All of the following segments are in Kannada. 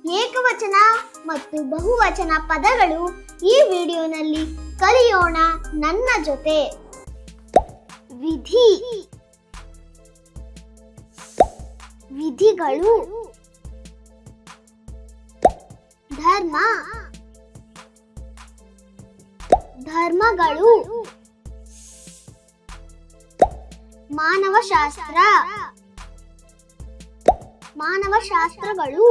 ಏಕವಚನ ಮತ್ತು ಬಹುವಚನ ಪದಗಳು ಈ ವಿಡಿಯೋನಲ್ಲಿ ಕಲಿಯೋಣ ನನ್ನ ಜೊತೆ. ವಿಧಿ, ವಿಧಿಗಳು. ಧರ್ಮ, ಧರ್ಮಗಳು. ಮಾನವಶಾಸ್ತ್ರ, ಮಾನವಶಾಸ್ತ್ರಗಳು.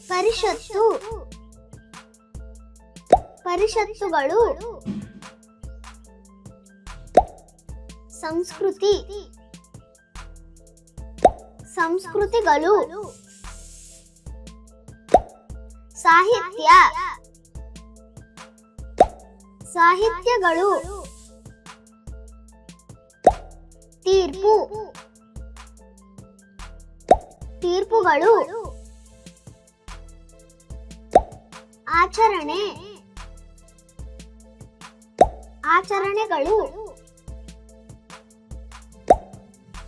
ಪರಿಷತ್ತು, ಪರಿಷತ್ತುಗಳು. ಸಂಸ್ಕೃತಿ, ಸಂಸ್ಕೃತಿಗಳು. ಸಾಹಿತ್ಯ, ಸಾಹಿತ್ಯಗಳು. ತೀರ್ಪು, ತೀರ್ಪುಗಳು. ಆಚರಣೆ, ಆಚರಣೆಗಳು.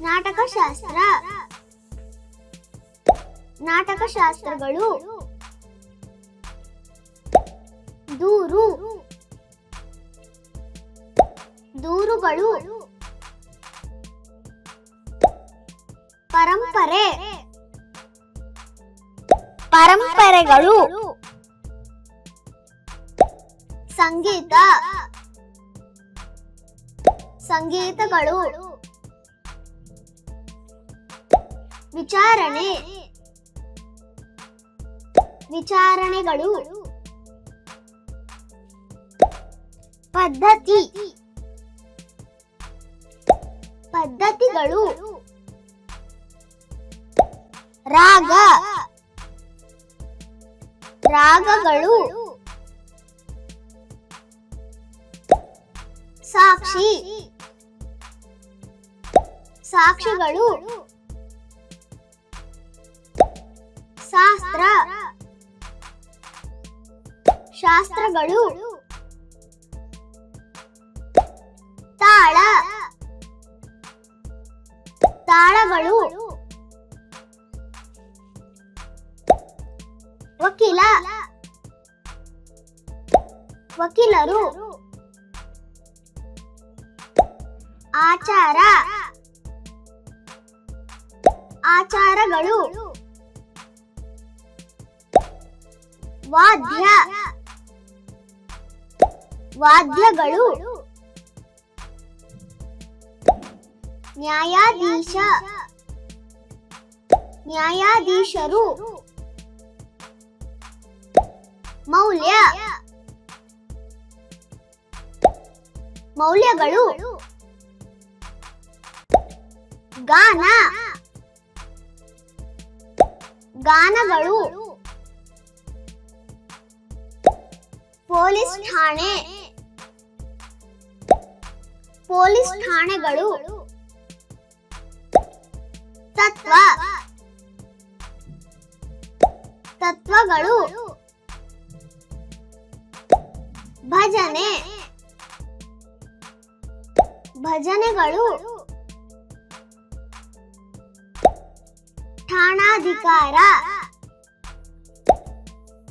ನಾಟಕಶಾಸ್ತ್ರ, ನಾಟಕಶಾಸ್ತ್ರಗಳು. ದೂರು, ದೂರುಗಳು. ಪರಂಪರೆ, ಪರಂಪರೆಗಳು. ಸಂಗೀತ, ಸಂಗೀತಗಳು. ವಿಚಾರಣೆ, ವಿಚಾರಣೆಗಳು. ಪದ್ಧತಿ, ಪದ್ಧತಿಗಳು. ರಾಗ, ರಾಗಗಳು. ಸಾಕ್ಷಿ, ಸಾಕ್ಷಿಗಳು. ಶಾಸ್ತ್ರ, ಶಾಸ್ತ್ರಗಳು. ತಾಳ, ತಾಳಗಳು. ವಕೀಲ, ವಕೀಲರು. ಆಚಾರ, ಆಚಾರಗಳು. ವಾದ್ಯ, ವಾದ್ಯಗಳು. ನ್ಯಾಯಾಧೀಶ, ನ್ಯಾಯಾಧೀಶರು. ಮೌಲ್ಯ, ಮೌಲ್ಯಗಳು. ಗಾನ, ಗಾನಗಳು. ಪೊಲೀಸ್ ಠಾಣೆ, ಪೊಲೀಸ್ ಠಾಣೆಗಳು. ತತ್ವ, ತತ್ವಗಳು. ಭಜನೆ, ಭಜನೆಗಳು. ಠಾಣಾಧಿಕಾರ,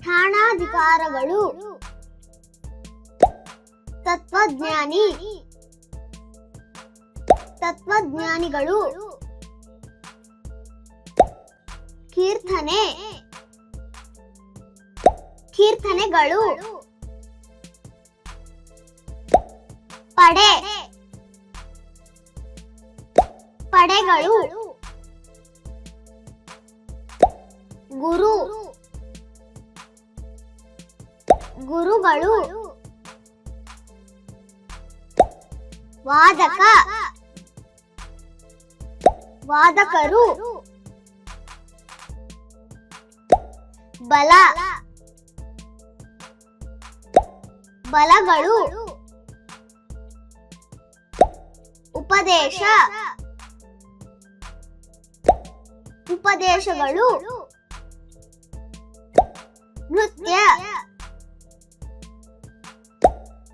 ಠಾಣಾಧಿಕಾರಗಳು. ತತ್ವಜ್ಞಾನಿ, ತತ್ವಜ್ಞಾನಿಗಳು. ಕೀರ್ತನೆ, ಕೀರ್ತನೆಗಳು. ಪಡೆ, ಪಡೆಗಳು. ಗುರು, ಗುರುಗಳು. ವಾದಕ, ವಾದಕರು. ಬಲ, ಬಲಗಳು. ಉಪದೇಶ, ಉಪದೇಶಗಳು. ನೃತ್ಯ,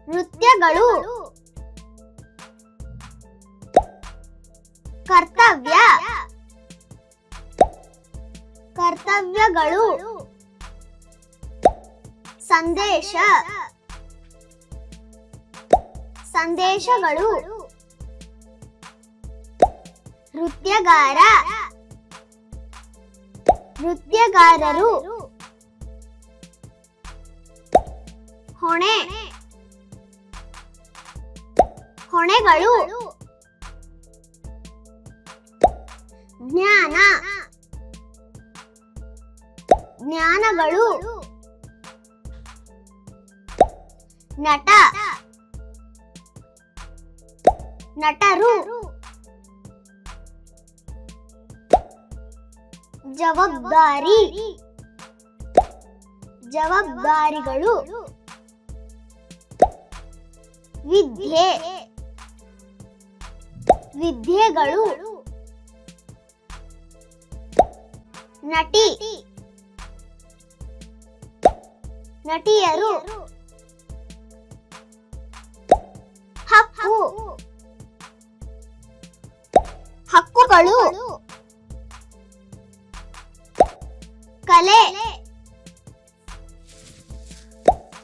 ನೃತ್ಯಗಳು. ಕರ್ತವ್ಯ, ಕರ್ತವ್ಯಗಳು ಸಂದೇಶ ಸಂದೇಶಗಳು ನೃತ್ಯಗಾರ ನೃತ್ಯಗಾರರು ಹೊಣೆ ಹೊಣೆಗಳು ಜ್ಞಾನ ಜ್ಞಾನಗಳು ನಟ ನಟರು ಜವಾಬ್ದಾರಿ ಜವಾಬ್ದಾರಿಗಳು ವಿದ್ಯೆ ವಿದ್ಯೆಗಳು ನಟಿ ನಟಿಯರು ಹಕ್ಕು ಹಕ್ಕುಗಳು ಕಲೆ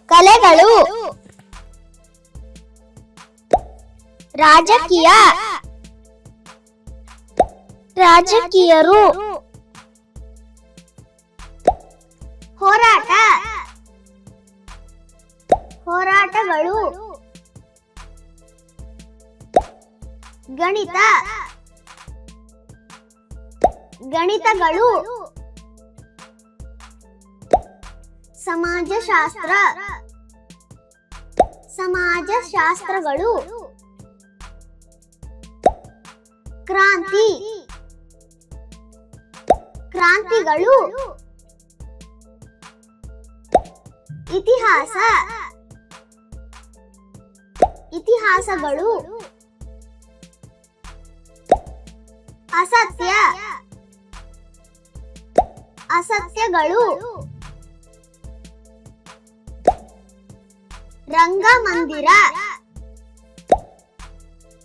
ಕಲೆಗಳು ರಾಜಕೀಯ ರಾಜಕೀಯರು ಹೋರಾಟ ಹೋರಾಟಗಳು ಗಣಿತ ಗಣಿತಗಳು ಸಮಾಜಶಾಸ್ತ್ರ ಸಮಾಜಶಾಸ್ತ್ರಗಳು ಕ್ರಾಂತಿ ಕ್ರಾಂತಿಗಳು ಇತಿಹಾಸ ಇತಿಹಾಸಗಳು ಅಸತ್ಯ ಅಸತ್ಯಗಳು ರಂಗಮಂದಿರ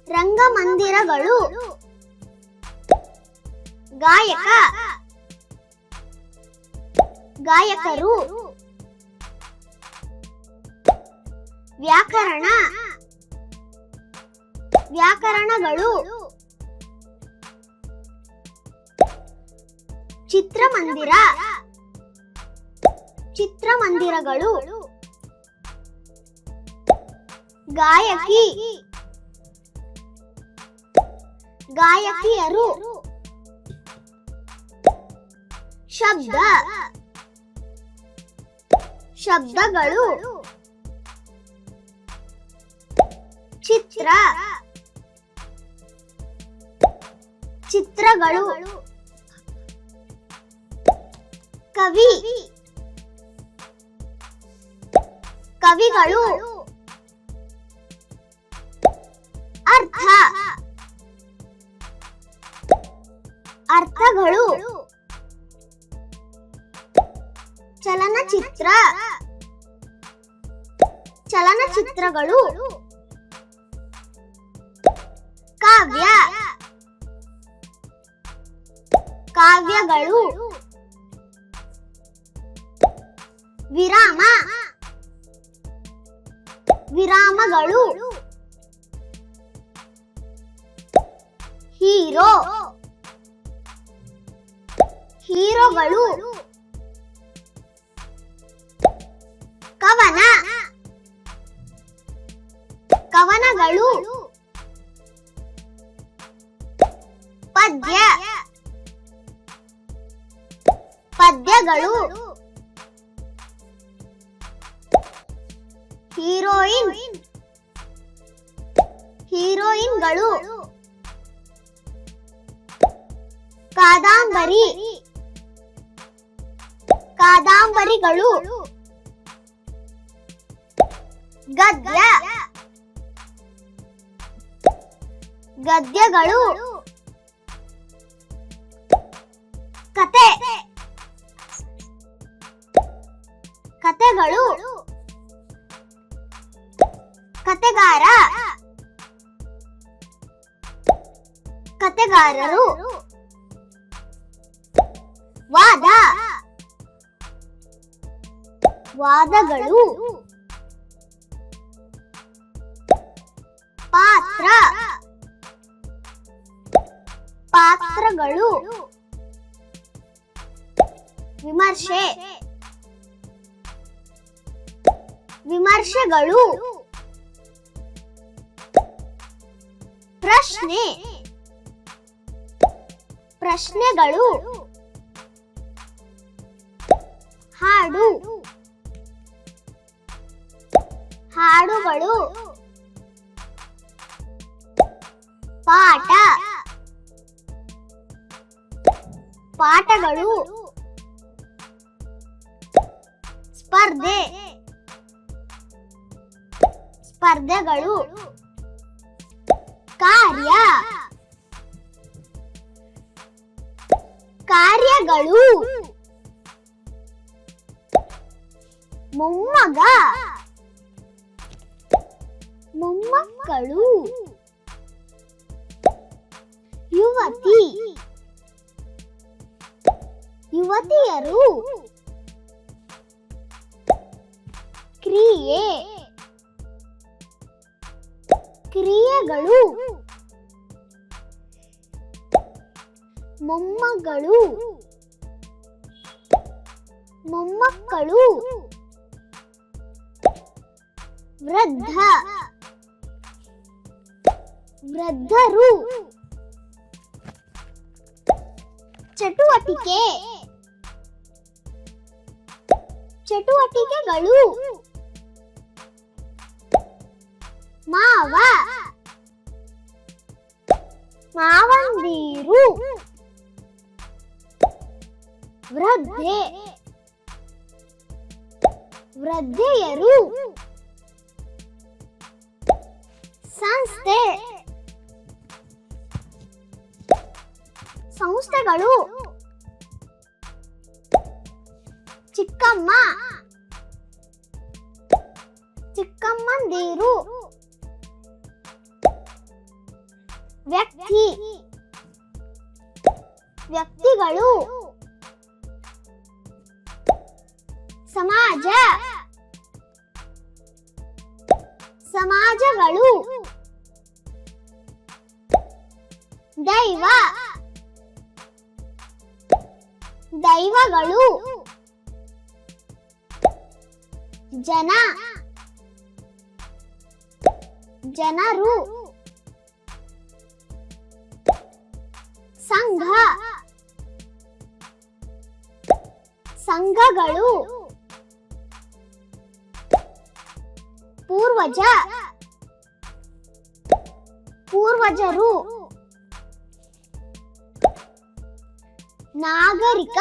ರಂಗಮಂದಿರಗಳು ಗಾಯಕ ಗಾಯಕರು ವ್ಯಾಕರಣ ವ್ಯಾಕರಣಗಳು ಚಿತ್ರಮಂದಿರ ಚಿತ್ರಮಂದಿರಗಳು ಗಾಯಕಿ ಗಾಯಕಿಯರು ಶಬ್ದ ಶಬ್ದಗಳು ಚಿತ್ರ ಚಿತ್ರಗಳು ಕವಿ ಕವಿಗಳು ಅರ್ಥ ಅರ್ಥಗಳು ಚಲನಚಿತ್ರ ಚಲನಚಿತ್ರಗಳು ಕಾವ್ಯ ಕಾವ್ಯಗಳು ವಿರಾಮ ವಿರಾಮಗಳು ಹೀರೋ ಹೀರೋಗಳು ಕವನ ಕವನಗಳು ಪದ್ಯ ಪದ್ಯಗಳು ಹೀರೋಯಿನ್ ಹೀರೋಯಿನ್ಗಳು ಕಾದಂಬರಿ ಕಾದಂಬರಿಗಳು ಗದ್ಯ ಗದ್ಯಗಳು ಕತೆ ಕತೆಗಳು ಕತೆಗಾರ ಕತೆಗಾರರು ವಾದ ವಾದಗಳು. ಪಾತ್ರ ಪಾತ್ರಗಳು. ವಿಮರ್ಶೆ ವಿಮರ್ಶೆಗಳು. ಪ್ರಶ್ನೆ ಪ್ರಶ್ನೆಗಳು. ಹಾಡು ಹಾಡುಗಳು. ಪಾಠ ಪಾಠಗಳು. ಸ್ಪರ್ಧೆ ಸ್ಪರ್ಧೆಗಳು. ಕಾರ್ಯ ಕಾರ್ಯಗಳು. ಮೊಮ್ಮಗ ಮೊಮ್ಮಕ್ಕಳು. ಯುವತಿ ಯುವತಿಯರು. ಕ್ರಿಯೆ ಕ್ರಿಯೆಗಳು. ಮೊಮ್ಮಗಳು ಮೊಮ್ಮಕ್ಕಳು. ವೃದ್ಧ ವೃದ್ಧರು. ಚಟುವಟಿಕೆ ಚಟುವಟಿಕೆಗಳು. ಮಾವ ಮಾವಂದಿರು. ವೃದ್ಧೆ ವೃದ್ಧೆಯರು. ಸಂಸ್ಥೆ ಸಂಸ್ಥೆಗಳು. ಚಿಕ್ಕಮ್ಮ ಚಿಕ್ಕಮ್ಮಂದಿರು. ವ್ಯಕ್ತಿ ವ್ಯಕ್ತಿಗಳು. ಸಮಾಜ ಸಮಾಜಗಳು. ದೈವ ದೈವಗಳು. ಜನ ಜನರು. ಸಂಘ ಸಂಘಗಳು. ಪೂರ್ವಜ ಪೂರ್ವಜರು. ನಾಗರಿಕ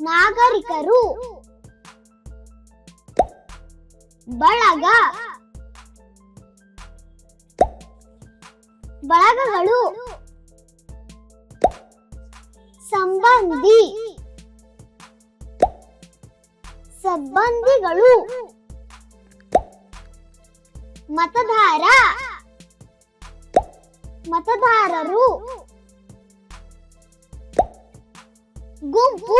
ನಾಗರಿಕರು. ಬಳಗ ಬಳಗಗಳು. ಸಂಬಂಧಿ ಸಂಬಂಧಿಗಳು. ಮತದಾರ ಮತದಾರರು. ಗುಂಪು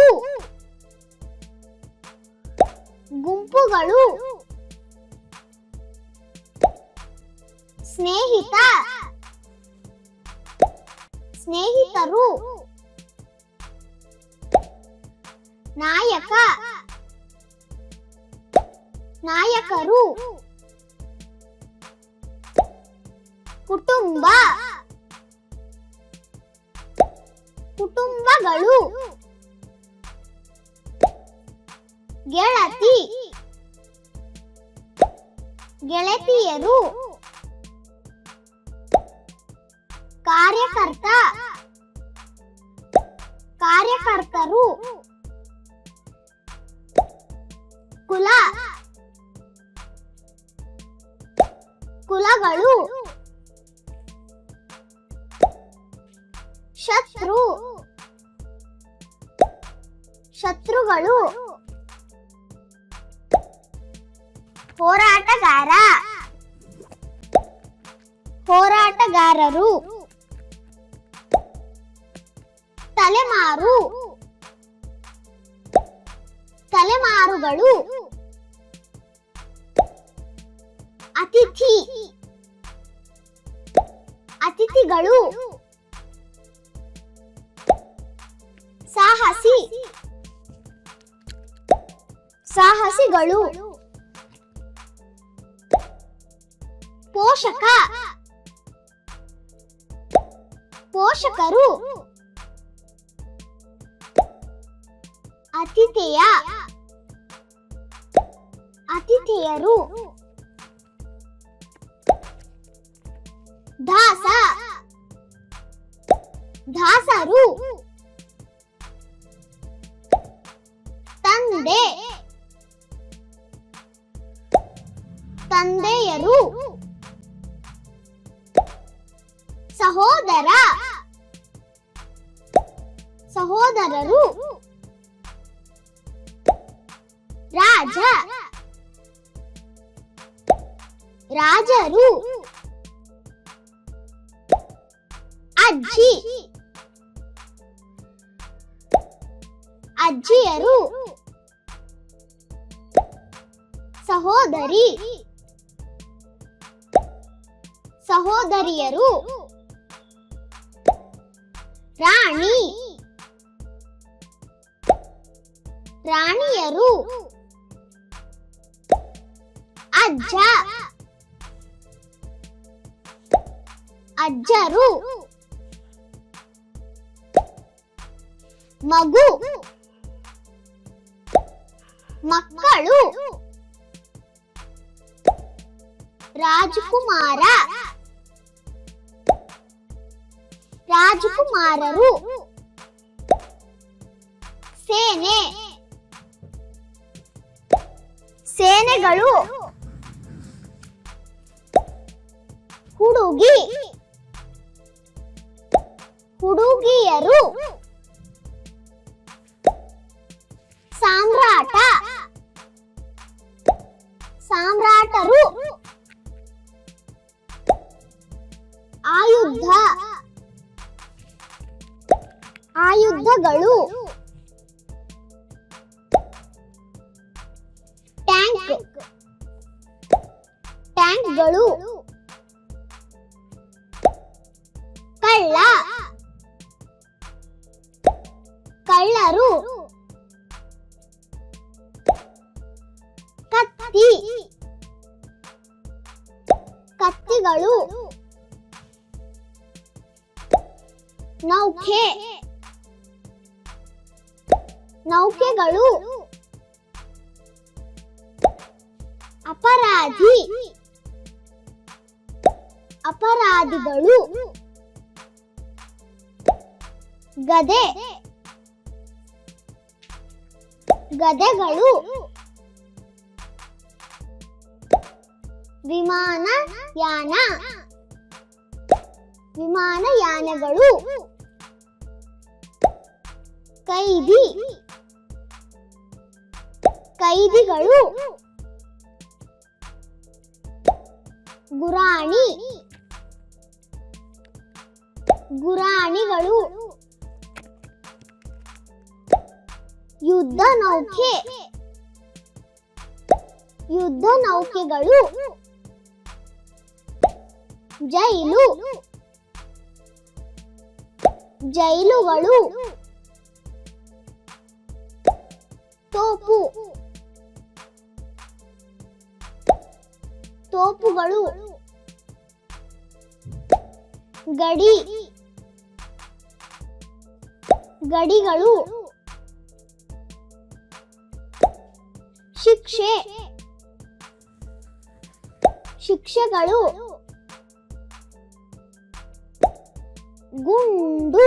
ಗುಂಪುಗಳು. ಸ್ನೇಹಿತ ಸ್ನೇಹಿತರು. ನಾಯಕ ನಾಯಕರು. ಕುಟುಂಬ ಕುಟುಂಬಗಳು. ಗೆಳತಿ ಗೆಳತಿಯರು. ಕಾರ್ಯಕರ್ತ ಕಾರ್ಯಕರ್ತರು. ಕುಲ ಕುಲಗಳು. ಶತ್ರು ಶತ್ರುಗಳು. ಹೋರಾಟಗಾರ ಹೋರಾಟಗಾರರು. ತಲೆಮಾರು ತಲೆಮಾರುಗಳು. ಅತಿಥಿ ಅತಿಥಿಗಳು. ಸಾಹಸಿ ಸಾಹಸಿಗಳು. ಪೋಷಕ ಪೋಷಕರು. ಅತಿಥೇಯ ಅತಿಥೇಯರು. ದಾಸ ದಾಸರು. ತಂದೆ ತಂದೆಯರು. ಸಹೋದರ ಸಹೋದರರು. ರಾಜ ರಾಜರು. ಅಜ್ಜಿ ಅಜ್ಜಿಯರು. ಸಹೋದರಿ ಸಹೋದರಿಯರು. ರಾಣಿ ರಾಣಿಯರು. ಅಜ್ಜ ಅಜ್ಜರು. ಮಗು ಮಕ್ಕಳು. ರಾಜಕುಮಾರ ರಾಜಕುಮಾರರು. ಸೇನೆ ಸೇನೆಗಳು. ಹುಡುಗಿ ಹುಡುಗಿಯರು. ಸಾಮ್ರಾಟ ಸಾಮ್ರಾಟರು. ಆಯುಧ ಆಯುಧಗಳು. ಟ್ಯಾಂಕ್ ಟ್ಯಾಂಕ್ಗಳು. ಕಳ್ಳ ಕಳ್ಳರು. ಕತ್ತಿ ಕತ್ತಿಗಳು. ನೌಕೆ ನೌಕೆಗಳು. ಅಪರಾಧಿ ಅಪರಾಧಿಗಳು. ಗದೆ ಗದೆಗಳು. ವಿಮಾನಯಾನ ವಿಮಾನಯಾನಗಳು. ಕೈದಿ ಕೈದಿಗಳು. ಗುರಾಣಿ ಗುರಾಣಿಗಳು. ಯುದ್ಧ ನೌಕೆ ಯುದ್ಧ ನೌಕೆಗಳು. ಜೈಲು ಜೈಲುಗಳು. ತೋಪು ತೋಪುಗಳು. ಗಡಿ ಗಡಿಗಳು. ಶಿಕ್ಷೆ ಶಿಕ್ಷೆಗಳು. ಗುಂಡು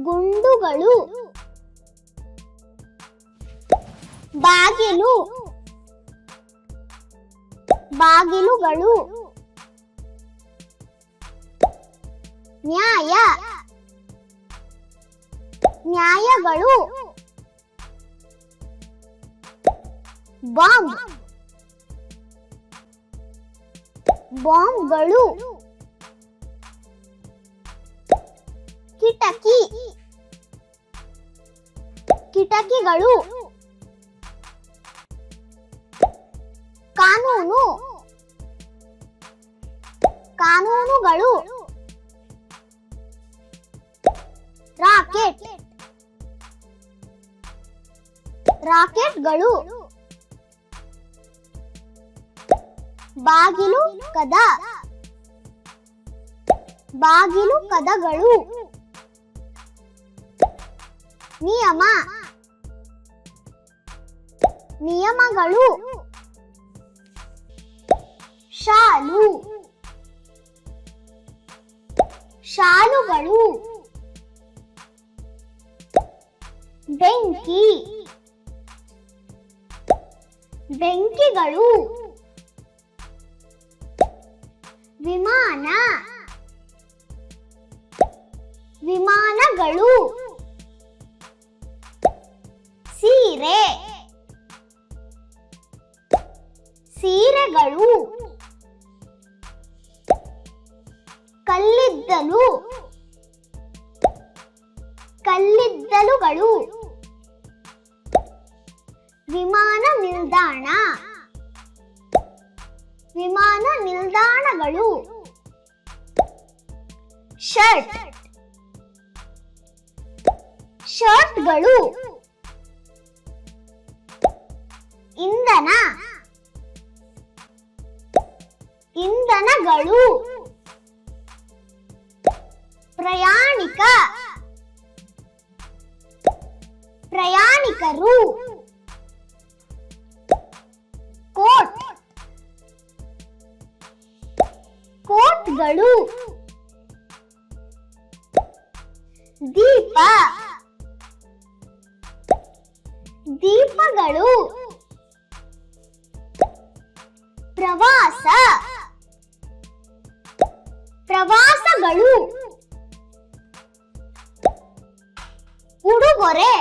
ಗುಂಡುಗಳು. ಬಾಗಿಲು ಬಾಗಿಲುಗಳು. ನ್ಯಾಯ ನ್ಯಾಯಗಳು. ಬಾಂಬ್ ಬಾಂಬ್ಗಳು. ಕಿಟಕಿ ಕಿಟಕಿಗಳು. ಕಾನೂನು, ಕಾನೂನುಗಳು. ರಾಕೆಟ್, ರಾಕೆಟ್ಗಳು. ಬಾಗಿಲು ಕದ, ಬಾಗಿಲು ಕದಗಳು. ನಿಯಮ, ನಿಯಮಗಳು. ಶಾಲು, ಶಾಲುಗಳು. ಬೆಂಕಿ, ಬೆಂಕಿಗಳು. ವಿಮಾನ, ವಿಮಾನಗಳು. ಸೀರೆ, ಸೀರೆಗಳು. ಕಲ್ಲಿದ್ದಲು, ಕಲ್ಲಿದ್ದಲುಗಳು. ವಿಮಾನ ನಿಲ್ದಾಣ, ವಿಮಾನ ನಿಲ್ದಾಣಗಳು. ಶರ್ಟ್, ಶರ್ಟ್ಗಳು. ಇಂಧನ, ಇಂಧನಗಳು. ಪ್ರಯಾಣಿಕ, ಪ್ರಯಾಣಿಕರು. ಕೋಟ್, ಕೋಟ್ಗಳು. ದೀಪ, ದೀಪಗಳು. ಪ್ರವಾಸ, ಪ್ರವಾಸಗಳು. ಉಡುಗೊರೆ,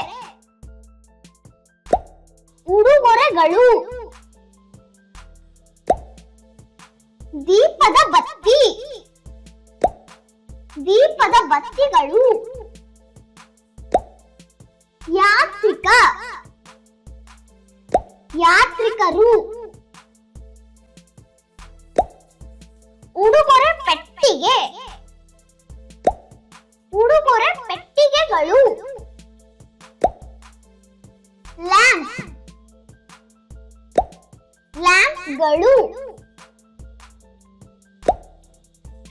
ಉಡುಗೊರೆಗಳು. ದೀಪದ ಬತ್ತಿ, ದೀಪದ ಬತ್ತಿಗಳು. ಯಾತ್ರಿಕ, ಯಾತ್ರಿಕರು. ಉಡುಗೊರೆ ಪೆಟ್ಟಿಗೆ, ಉಡುಗೊರೆ ಪೆಟ್ಟಿಗೆಗಳು. ಲ್ಯಾಂಪ್, ಲ್ಯಾಂಪ್ಗಳು.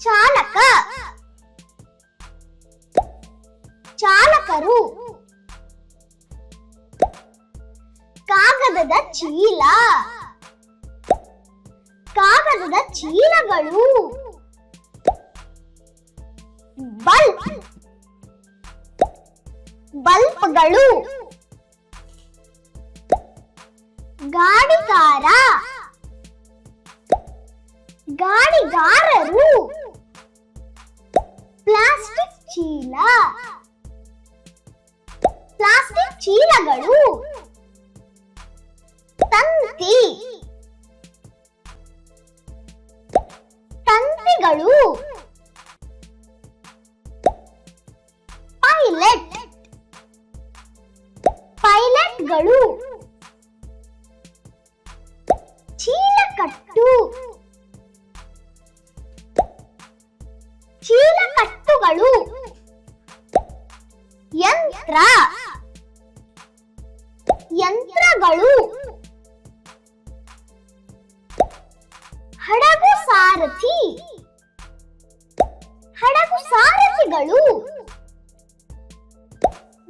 ಚಾಲಕ, ಚಾಲಕರು. ಕಾಗದದ ಚೀಲ, ಕಾಗದದ ಚೀಲಗಳು. ಬಲ್ಬ್, ಬಲ್ಬ್ಗಳು. ಗಾಡಿಗಾರ, ಗಾಡಿಗಾರರು. ಪ್ಲಾಸ್ಟಿಕ್ ಚೀಲ, ಪ್ಲಾಸ್ಟಿಕ್ ಚೀಲಗಳು. ತಂತಿ, ತಂತಿಗಳು. ಪೈಲಟ್, ಪೈಲಟ್ಗಳು. ಚೀಲಕಟ್ಟು, ಚೀಲಕಟ್ಟುಗಳು. ಯಂತ್ರ, ಯಂತ್ರಗಳು. ಹಡಗು ಸಾರಥಿ, ಹಡಗು ಸಾರಥಿಗಳು.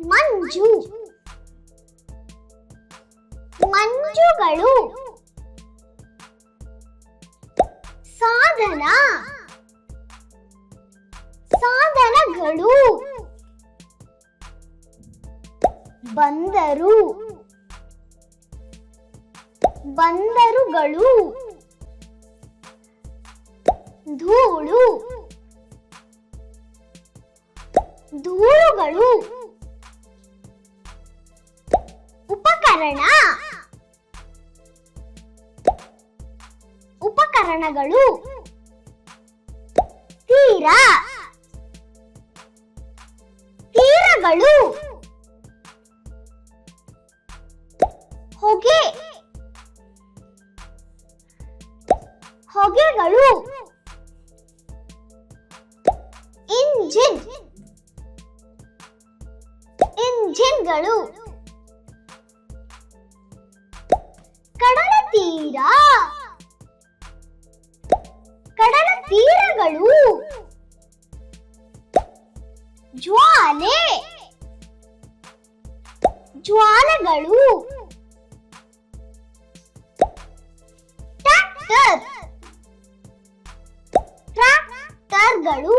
ಮಂಜು, ಮಂಜುಗಳು. ಸಾಧನ, ಸಾಧನಗಳು. ಬಂದರು, ಬಂದರುಗಳು. ಧೂಳು, ಧೂಳುಗಳು. ಉಪಕರಣ, ಉಪಕರಣಗಳು. ತೀರ, ತೀರಗಳು. ನದಿಗಳು. ಕಡಲ ತೀರ, ಕಡಲ ತೀರಗಳು. ಜ್ವಾಲೆ, ಜ್ವಾಲೆಗಳು. ಟ್ರ್ಯಾಕ್ಟರ್, ಟ್ರ್ಯಾಕ್ಟರ್ಗಳು.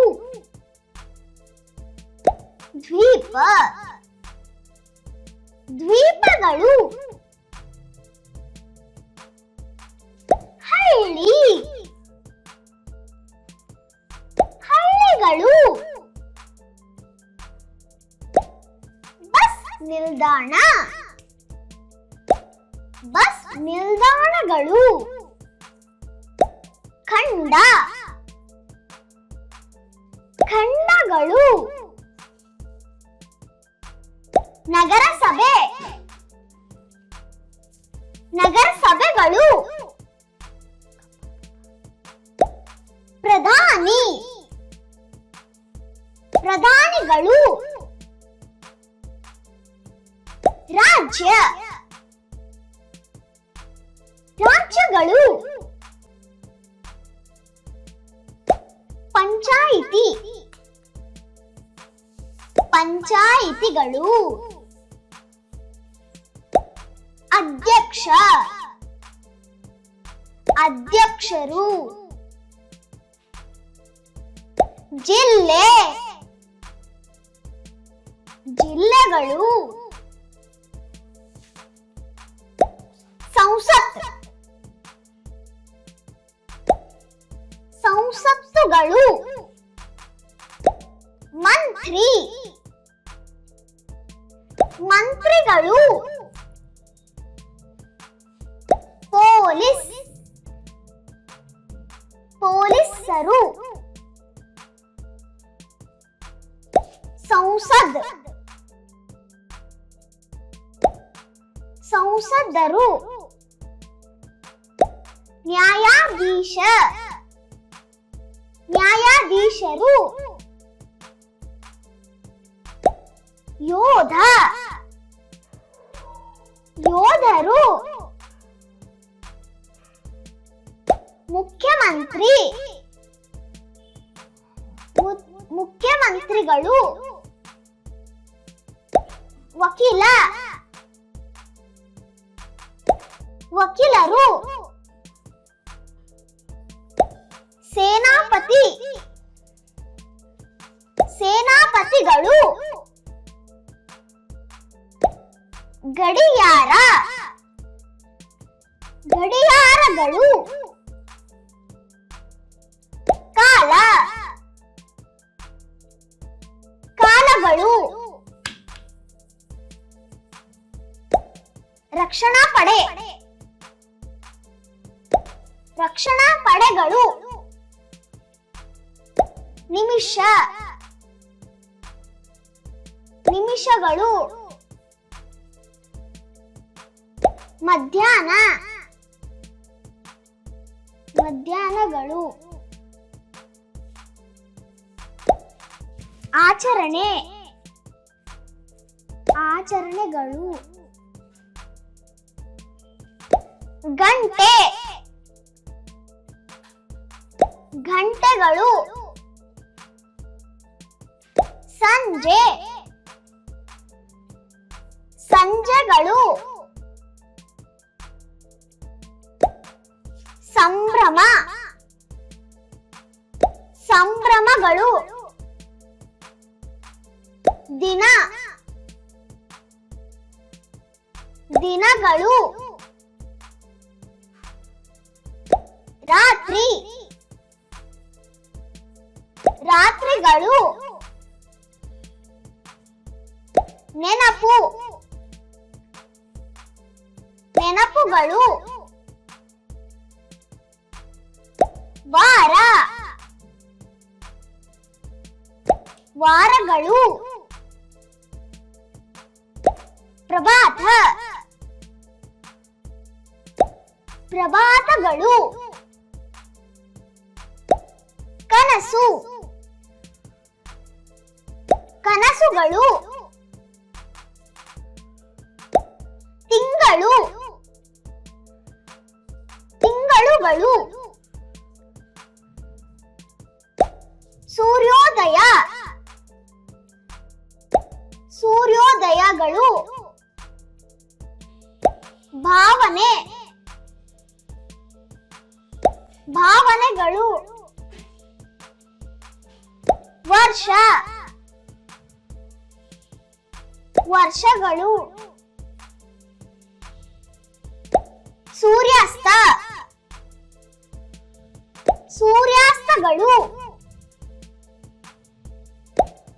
ದ್ವೀಪ, ದ್ವೀಪಗಳು. ಹಳ್ಳಿ, ಹಳ್ಳಿಗಳು. ಬಸ್ ನಿಲ್ದಾಣ, ಬಸ್ ನಿಲ್ದಾಣಗಳು. ಖಂಡ, ಖಂಡಗಳು. ನಗರಸಭೆ, ನಗರಸಭೆಗಳು. ಪ್ರಧಾನಿ, ಪ್ರಧಾನಿಗಳು. ರಾಜ್ಯ, ರಾಜ್ಯಗಳು. ಪಂಚಾಯಿತಿ, ಪಂಚಾಯಿತಿಗಳು. ಅಧ್ಯಕ್ಷ, ಅಧ್ಯಕ್ಷರು. ಜಿಲ್ಲೆ, ಜಿಲ್ಲೆಗಳು. ಸಂಸತ್, ಸಂಸತ್ತುಗಳು. ಮಂತ್ರಿ, ಮಂತ್ರಿಗಳು. ಪೊಲೀಸ್, ಪೊಲೀಸರು. ಸಂಸದ್, ಸಂಸದರು. ನ್ಯಾಯಾಧೀಶ, ನ್ಯಾಯಾಧೀಶರು. ಯೋಧ, ಯೋಧರು. ಮುಖ್ಯಮಂತ್ರಿ, ಮುಖ್ಯಮಂತ್ರಿಗಳು. ವಕೀಲ, ವಕೀಲರು. ಸೇನಾಪತಿ, ಸೇನಾಪತಿಗಳು. ಗಡಿಯಾರ, ಗಡಿಯಾರಗಳು. ಕಾಲ, ಕಾಲಗಳು. ರಕ್ಷಣಾ ಪಡೆ, ರಕ್ಷಣಾ ಪಡೆಗಳು. ನಿಮಿಷ, ನಿಮಿಷಗಳು. ಮಧ್ಯಾಹ್ನ, ಮಧ್ಯಾಹ್ನಗಳು. ಆಚರಣೆ, ಆಚರಣೆಗಳು. ಗಂಟೆ, ಗಂಟೆಗಳು. ಸಂಜೆ, ಸಂಜೆಗಳು. ಸಂಭ್ರಮ, ಸಂಭ್ರಮಗಳು. ದಿನ, ದಿನಗಳು. ರಾತ್ರಿ, ರಾತ್ರಿಗಳು. ನೆನಪು, ನೆನಪುಗಳು. ವಾರ, ವಾರಗಳು. ಪ್ರಭಾತ, ಪ್ರಭಾತಗಳು. ಕನಸು, ಕನಸುಗಳು. ಹಣ್ಣುಗಳು. ಸೂರ್ಯೋದಯ ಸೂರ್ಯೋದಯಗಳು. ಭಾವನೆ ಭಾವನೆಗಳು. ವರ್ಷ ವರ್ಷಗಳು. ಸೂರ್ಯಾಸ್ತ ಸೂರ್ಯಾಸ್ತಗಳು.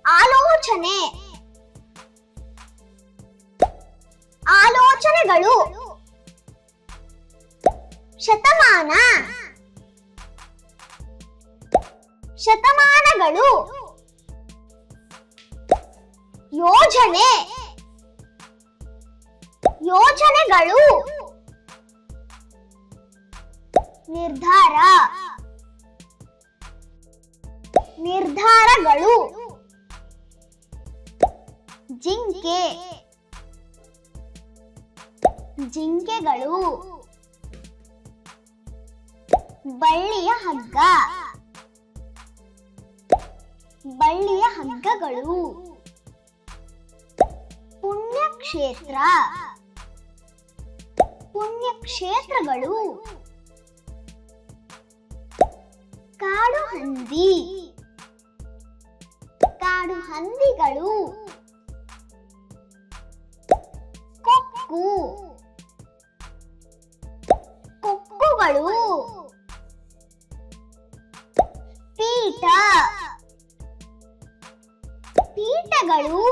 ಆಲೋಚನೆ ಆಲೋಚನೆಗಳು. ಶತಮಾನ ಶತಮಾನಗಳು. ಯೋಜನೆ ಯೋಜನೆಗಳು. ನಿರ್ಧಾರ ನಿರ್ಧಾರಗಳು. ಜಿಂಕೆ ಜಿಂಕೆಗಳು. ಬಳ್ಳಿಯ ಹಗ್ಗ ಬಳ್ಳಿಯ ಹಗ್ಗಗಳು. ಪುಣ್ಯಕ್ಷೇತ್ರ ಪುಣ್ಯಕ್ಷೇತ್ರಗಳು. ಕಾಡು ಹಂದಿ ಕಾಡು ಹಂದಿಗಳು. ಕೊಕ್ಕು ಕೊಕ್ಕುಗಳು. ಪೀಠ ಪೀಠಗಳು.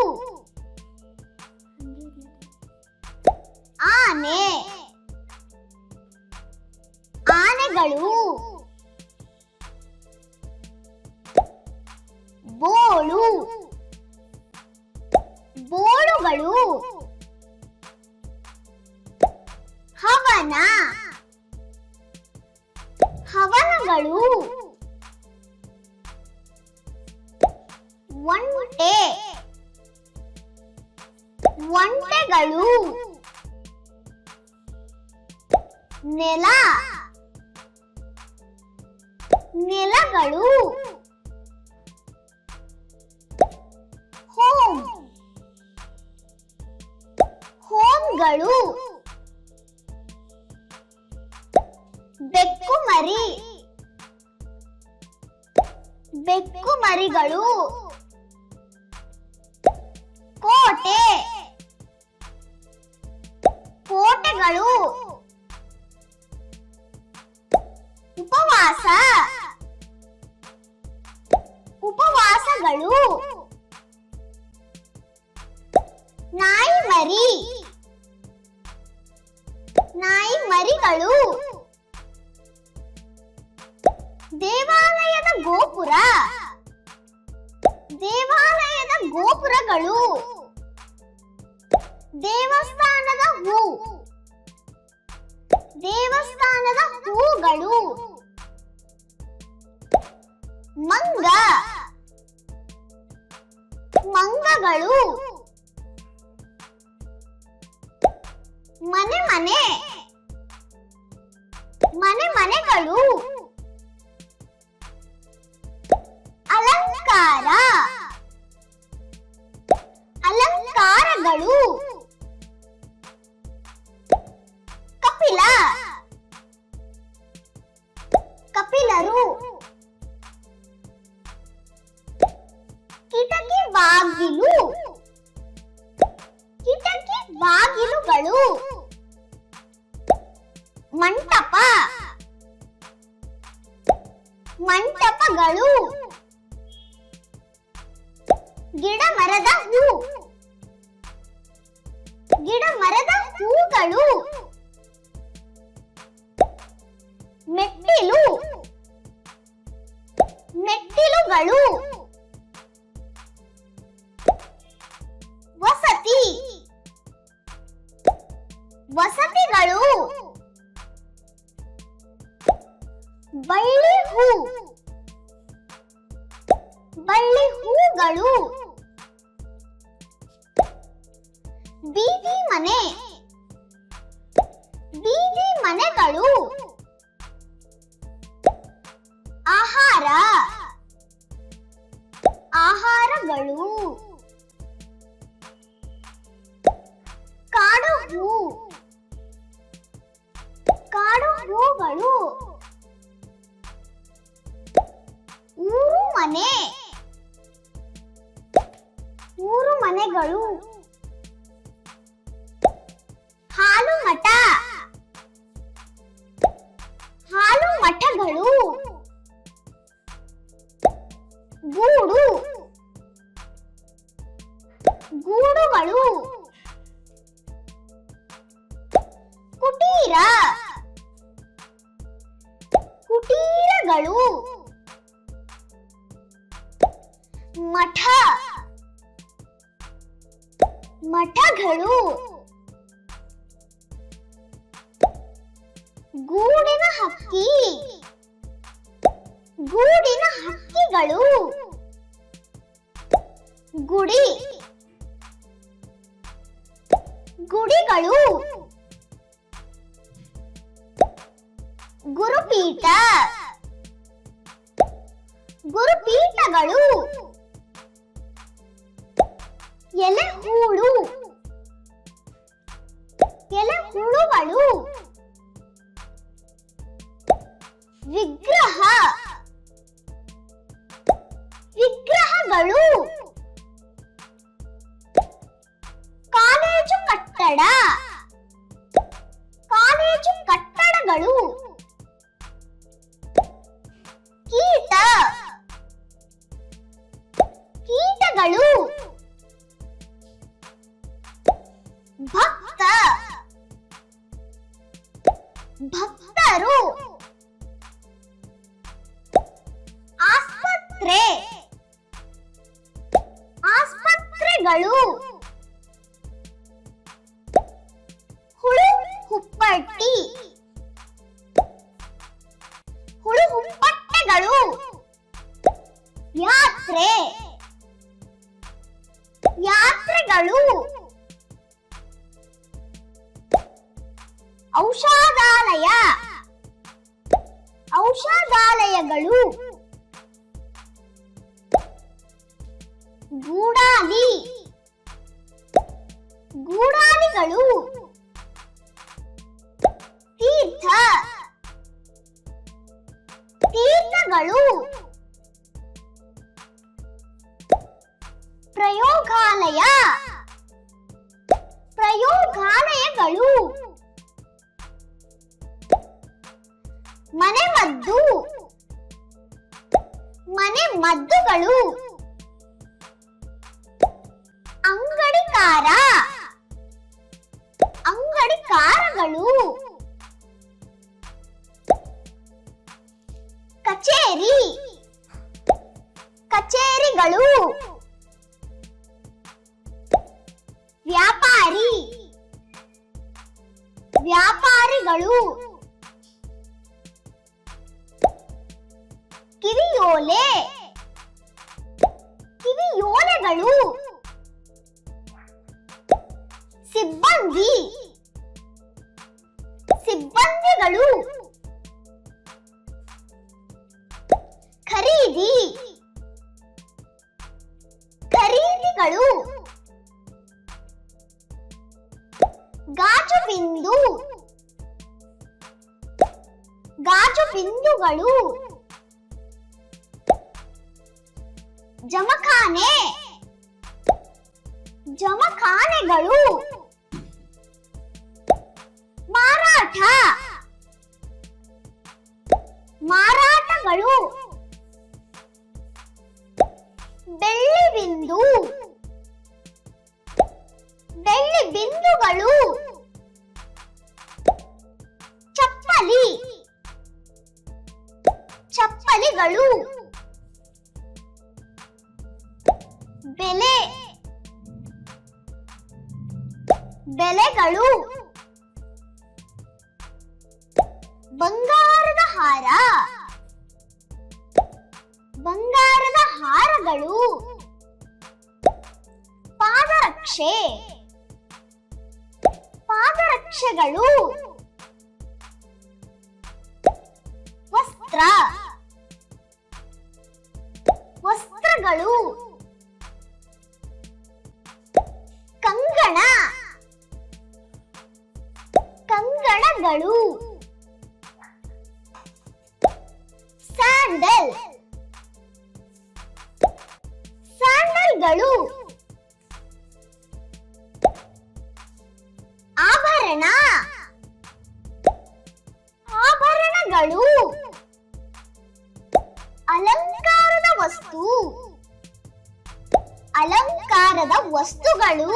ಆನೆ ಆನೆಗಳು. ಬೋಳು ಬೋಳುಗಳು. ಹವನ ಹವನಗಳು. ಒಂಟೆ ಒಂಟೆಗಳು. ನೆಲ ನೆಲಗಳು. ಹೋಮ್ ಹೋಮ್ಗಳು. ಬೆಕ್ಕು ಮರಿ ಬೆಕ್ಕು ಮರಿಗಳು. ಕೋಟೆ ಕೋಟೆಗಳು. ಉಪವಾಸ ಉಪವಾಸಗಳು. ನಾಯಿ ಮರಿ ನಾಯಿ ಮರಿಗಳು. ದೇವಾಲಯದ ಗೋಪುರ ದೇವಾಲಯದ ಗೋಪುರಗಳು. ದೇವಸ್ಥಾನದ ಹೂ ದೇವಸ್ಥಾನದ ಹೂಗಳು. ಮಂಗ ಮಂಗಗಳು. ಮನೆ ಮನೆ ಮನೆ ಮನೆಗಳು. ಅಲಂಕಾರ ಅಲಂಕಾರಗಳು. ಕಪಿಲ ಕಪಿಲರು. ಕಿಟಕಿ ಬಾಗಿಲು ಕಿಟಕಿ ಬಾಗಿಲುಗಳು. ಮಂಟಪ ಮಂಟಪಗಳು. ಗಿಡ ಮರದ ಹೂ ಗಿಡ ಮರದ ಹೂಗಳು. ಮೆಟ್ಟಿಲು ಮೆಟ್ಟಿಲುಗಳು. ವಸತಿ ವಸತಿಗಳು. ಬಳ್ಳಿ ಹೂ ಬಳ್ಳಿ ಹೂಗಳು. ಬೀದಿ ಮನೆ ಬೀದಿ ಮನೆಗಳು. ಕಾಡುಗಳು. ಕಾಡು ಹೂ. ಕಾಡು ಹೂಗಳು. ಊರು ಮನೆ. ಊರು ಮನೆಗಳು. ಹಾಲು ಮಠ. ಹಾಲು ಮಠಗಳು. ಗೂಡು. ಗೂಡುಗಳು. ಕುಟೀರ. ಕುಟೀರಗಳು. ಮಠ. ಮಠಗಳು. ಗೂಡಿನ ಹಕ್ಕಿ. ಗೂಡಿನ ಹಕ್ಕಿಗಳು. ಗುಡಿ. ಗುಡಿಗಳು. ಗುರುಪೀಠ. ಗುರುಪೀಠಗಳು. ಎಲೆಹೂಳು. ಎಲೆಹುಳುಗಳು. ವಿಗ್ರಹ. ವಿಗ್ರಹಗಳು. ಕಾಲೇಜು ಕಟ್ಟಡ. ಕಾಲೇಜು ಕಟ್ಟಡಗಳು. ಕೀಟ. ಕೀಟಗಳು. ಭಕ್ತ. ಭಕ್ತರು. ಆಸ್ಪತ್ರೆ. ಆಸ್ಪತ್ರೆಗಳು. ಹುಳು ಹುಪ್ಪಟ್ಟಿ. ಹುಳು ಹುಪ್ಪಟ್ಟೆಗಳು. ಯಾತ್ರೆ. ಯಾತ್ರೆಗಳು. ಔಷಧಾಲಯ. ಔಷಧಾಲಯಗಳು. ಗೂಡಾಲಿ. ಗೂಡಾಲಿಗಳು. ತೀರ್ಥ. ತೀರ್ಥಗಳು. ಪ್ರಯೋಗಾಲಯ. ಪ್ರಯೋಗಾಲಯಗಳು. ಮನೆಮದ್ದು. ಮನೆಮದ್ದುಗಳು. ಅಂಗಡಿಕಾರ. ಅಂಗಡಿಕಾರಗಳು. ಕಚೇರಿ. ಕಚೇರಿಗಳು. ವ್ಯಾಪಾರಿ. ವ್ಯಾಪಾರಿಗಳು. ಕಿವಿಯೋಲೆ. ಕಿವಿಯೋಲೆಗಳು. ಸಿಬ್ಬಂದಿ. ಸಿಬ್ಬಂದಿಗಳು. ಖರೀದಿ. ಖರೀದಿಗಳು. ಗಾಜು ಬಿಂದು. ಗಾಜು ಬಿಂದುಗಳು. ಜಮಖಾನೆ. ಜಮಖಾನೆಗಳು. ಮಾರಾಟ. ಮಾರಾಟಗಳು. ಬೆಳ್ಳಿ ಬಿಂದು. ಬೆಳ್ಳಿ ಬಿಂದುಗಳು. ಚಪ್ಪಲಿ. ಚಪ್ಪಲಿಗಳು. ಬೆಲೆ. ಬೆಲೆಗಳು. ಬಂಗಾರದ ಹಾರ. ಬಂಗಾರದ ಹಾರಗಳು. ಪಾದರಕ್ಷೆ. ಪಾದರಕ್ಷೆಗಳು. ವಸ್ತ್ರ. ವಸ್ತ್ರಗಳು. ಹಾರಗಳು. ಸ್ಯಾಂಡಲ್ ಸ್ಯಾಂಡಲ್ಗಳು. ಆಭರಣ ಆಭರಣಗಳು. ಅಲಂಕಾರದ ವಸ್ತು ಅಲಂಕಾರದ ವಸ್ತುಗಳು.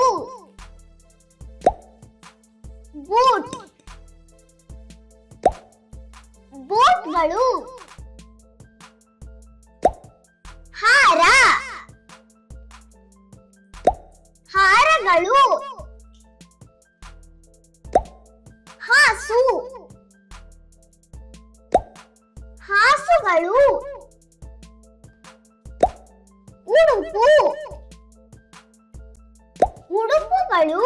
ಬೂಟ್ ಬೂಟ್ಗಳು. ಹಾರ ಹಾರಗಳು. ಹಾಸು ಹಾಸುಗಳು. ಉಡುಪು ಉಡುಪುಗಳು.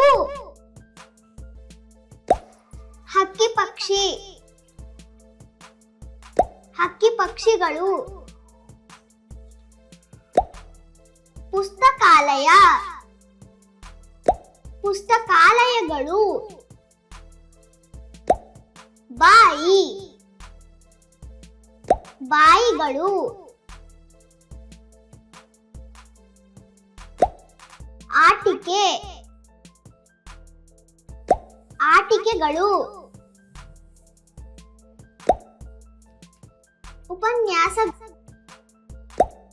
ಹಕ್ಕಿ ಪಕ್ಷಿ ಹಕ್ಕಿ ಪಕ್ಷಿಗಳು. ಪುಸ್ತಕಾಲಯ ಪುಸ್ತಕಾಲಯಗಳು. ಬಾಯಿ ಬಾಯಿಗಳು. ಆಟಿಕೆ ಆಟಿಕೆಗಳು.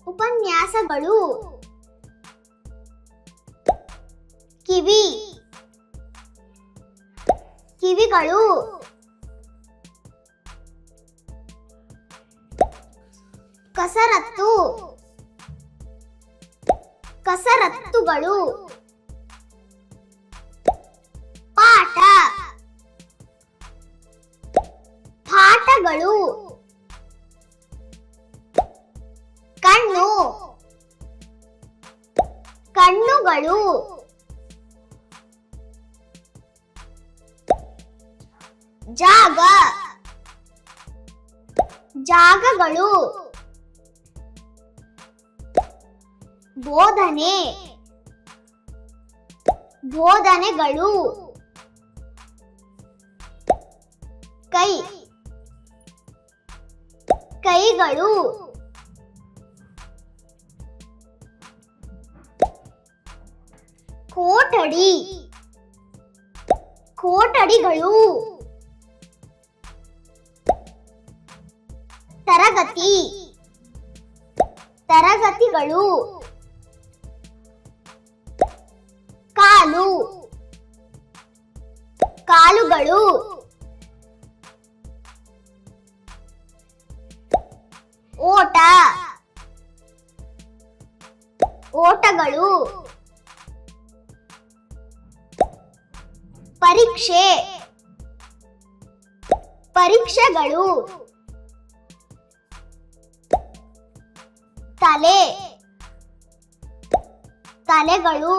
ಉಪನ್ಯಾಸಗಳು. ಕಿವಿ ಕಿವಿಗಳು. ಕಸರತ್ತು ಕಸರತ್ತುಗಳು. ಪಾಠ ಪಾಠಗಳು. ಕಣ್ಣು ಕಣ್ಣುಗಳು. ಜಾಗ ಜಾಗಗಳು. ಬೋಧನೆ ಬೋಧನೆಗಳು. ಕೈ ಕೈಗಳು. ಕೋಟಡಿ ಕೋಟಡಿಗಳು. ತರಗತಿ ತರಗತಿಗಳು. ಕಾಲು ಕಾಲುಗಳು. ಓಟ ಓಟಗಳು. ಪರೀಕ್ಷೆ ಪರೀಕ್ಷೆಗಳು. ತಲೆ ತಲೆಗಳು.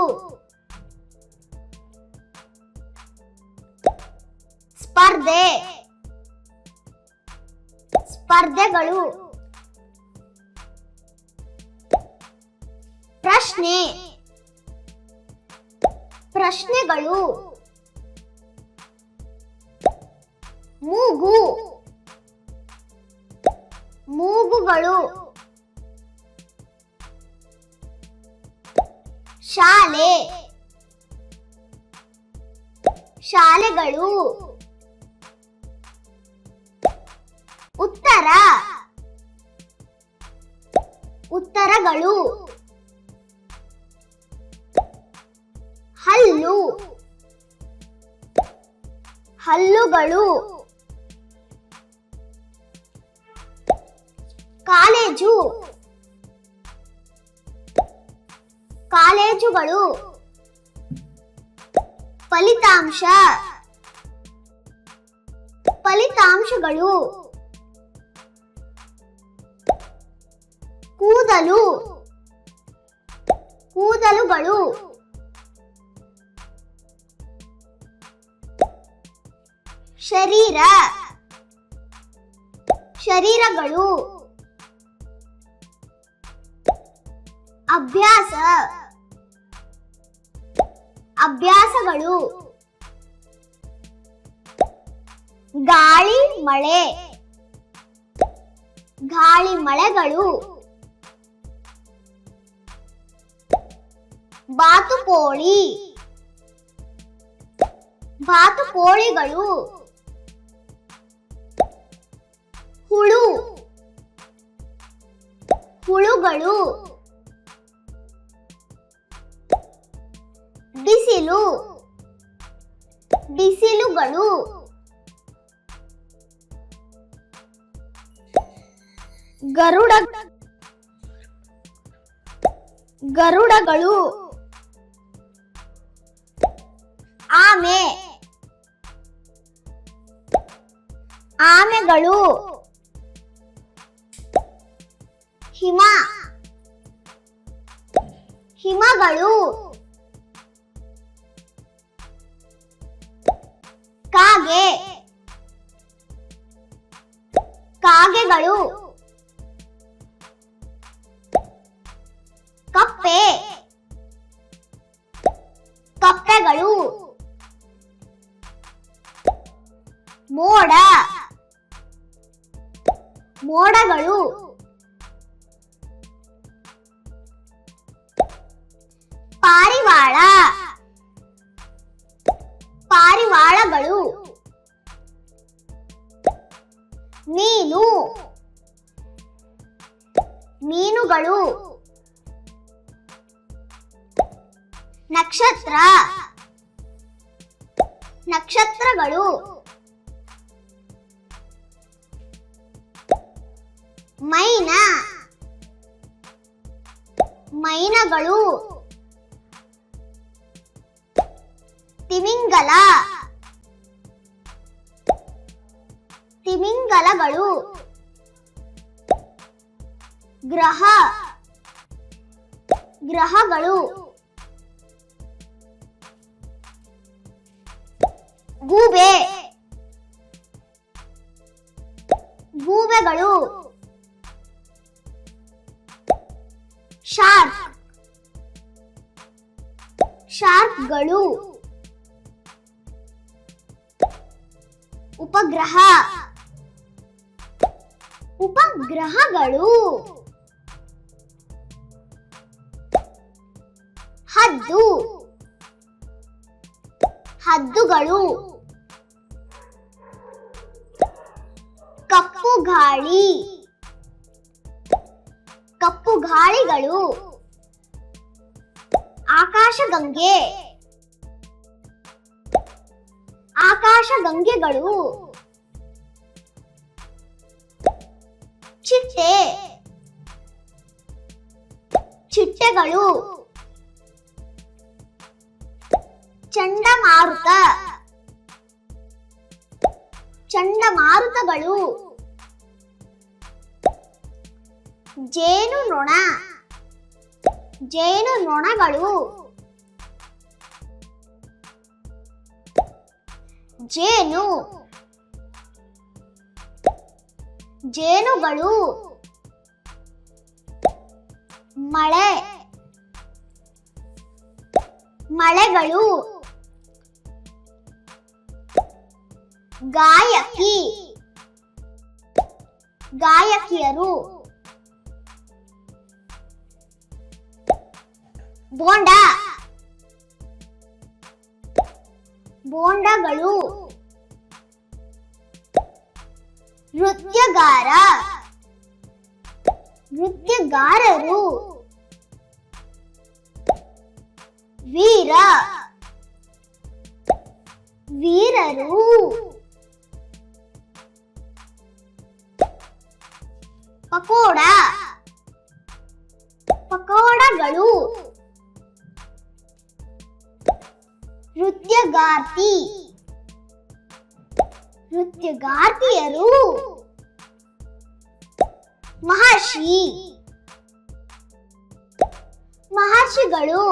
ಸ್ಪರ್ಧೆ ಸ್ಪರ್ಧೆಗಳು. ಪ್ರಶ್ನೆ ಪ್ರಶ್ನೆಗಳು. ಮೂಗು ಮೂಗುಗಳು. ಶಾಲೆ ಶಾಲೆಗಳು. ಉತ್ತರ ಉತ್ತರಗಳು. ಹಲ್ಲು ಹಲ್ಲುಗಳು. ಕಾಲೇಜು ಕಾಲೇಜುಗಳು. ಫಲಿತಾಂಶ ಫಲಿತಾಂಶಗಳು. ಕೂದಲು ಕೂದಲುಗಳು. ಶರೀರ ಶರೀರಗಳು. ಅಭ್ಯಾಸ ಅಭ್ಯಾಸಗಳು. ಗಾಳಿ ಮಳೆ. ಗಾಳಿ ಮಳೆಗಳು. ಬಾತುಕೋಳಿ. ಬಾತುಕೋಳಿಗಳು. ಹುಳು. ಹುಳುಗಳು. ಬಿಸಿಲು. ಬಿಸಿಲುಗಳು. ಗರುಡ. ಗರುಡಗಳು. ಆಮೆ. ಆಮೆಗಳು. ಹಿಮ. ಹಿಮಗಳು. ಕಾಗೆ. ಕಾಗೆಗಳು. ಕಪ್ಪೆ. ಕಪ್ಪೆಗಳು. ಮೋಡ. ಮೋಡಗಳು. ಪಾರಿವಾಳ. ಪಾರಿವಾಳಗಳು. ಮೀನು. ಮೀನುಗಳು. ನಕ್ಷತ್ರ. ನಕ್ಷತ್ರಗಳು. ಮೈನ. ಮೈನಗಳು. ತಿಮಿಂಗಲ. ತಿಮಿಂಗಲಗಳು. ಗ್ರಹ. ಗ್ರಹಗಳು. ಗೂಬೆ. ಗೂಬೆಗಳು. ಶಾರ್ಕ್. ಶಾರ್ಕ್ಗಳು. ಉಪಗ್ರಹ. ಉಪಗ್ರಹಗಳು. ಹದ್ದು. ಹದ್ದುಗಳು. ಕಪ್ಪು ಗಾಳಿ. ಕಪ್ಪು ಗಾಳಿಗಳು. ಆಕಾಶಗಂಗೆ. ಆಕಾಶಗಂಗೆಗಳು. ಚಿಟ್ಟೆ. ಚಿಟ್ಟೆಗಳು. ಚಂಡಮಾರುತ. ಚಂಡಮಾರುತಗಳು. ಜೇನುನೊಣ. ಜೇನುನೊಣಗಳು. ಜೇನು. ಜೇನುಗಳು. ಮಳೆ. ಮಳೆಗಳು. ಗಾಯಕಿ. ಗಾಯಕಿಯರು. ಬೋಂಡ. ಬೋಂಡಗಳು. ನೃತ್ಯಗಾರ. ನೃತ್ಯಗಾರರು. ವೀರ. ವೀರರು. ಪಕೋಡ. ಪಕೋಡಗಳು. ನೃತ್ಯಗಾರ್ತಿ. ನೃತ್ಯಗಾರ್ತಿಯರು. ಮಹರ್ಷಿ. ಮಹರ್ಷಿಗಳು.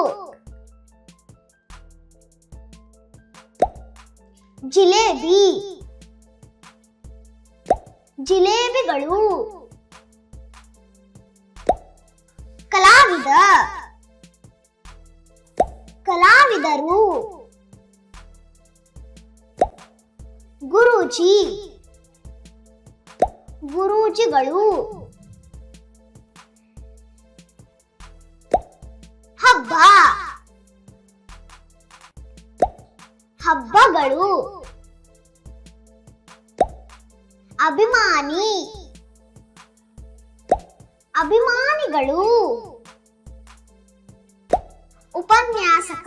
ಜಿಲೇಬಿ. ಜಿಲೇಬಿಗಳು. ಕಲಾವಿದ. ಕಲಾವಿದರು. ಗುರು ಗುರೂಜಿ ಗುರೂಜಿಗಳು. ಹಬ್ಬ ಹಬ್ಬಗಳು. ಅಭಿಮಾನಿ ಅಭಿಮಾನಿಗಳು. ಉಪನ್ಯಾಸಕ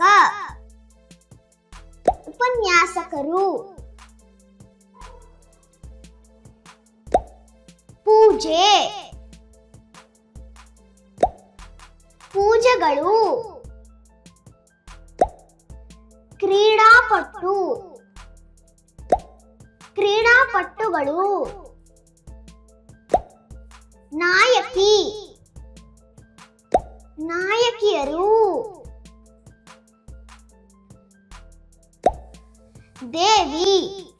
ಉಪನ್ಯಾಸಕರು. ಪೂಜೆ ಪೂಜೆಗಳು. ಕ್ರೀಡಾಪಟು ಕ್ರೀಡಾಪಟುಗಳು. ನಾಯಕಿ ನಾಯಕಿಯರು. ದೇವಿ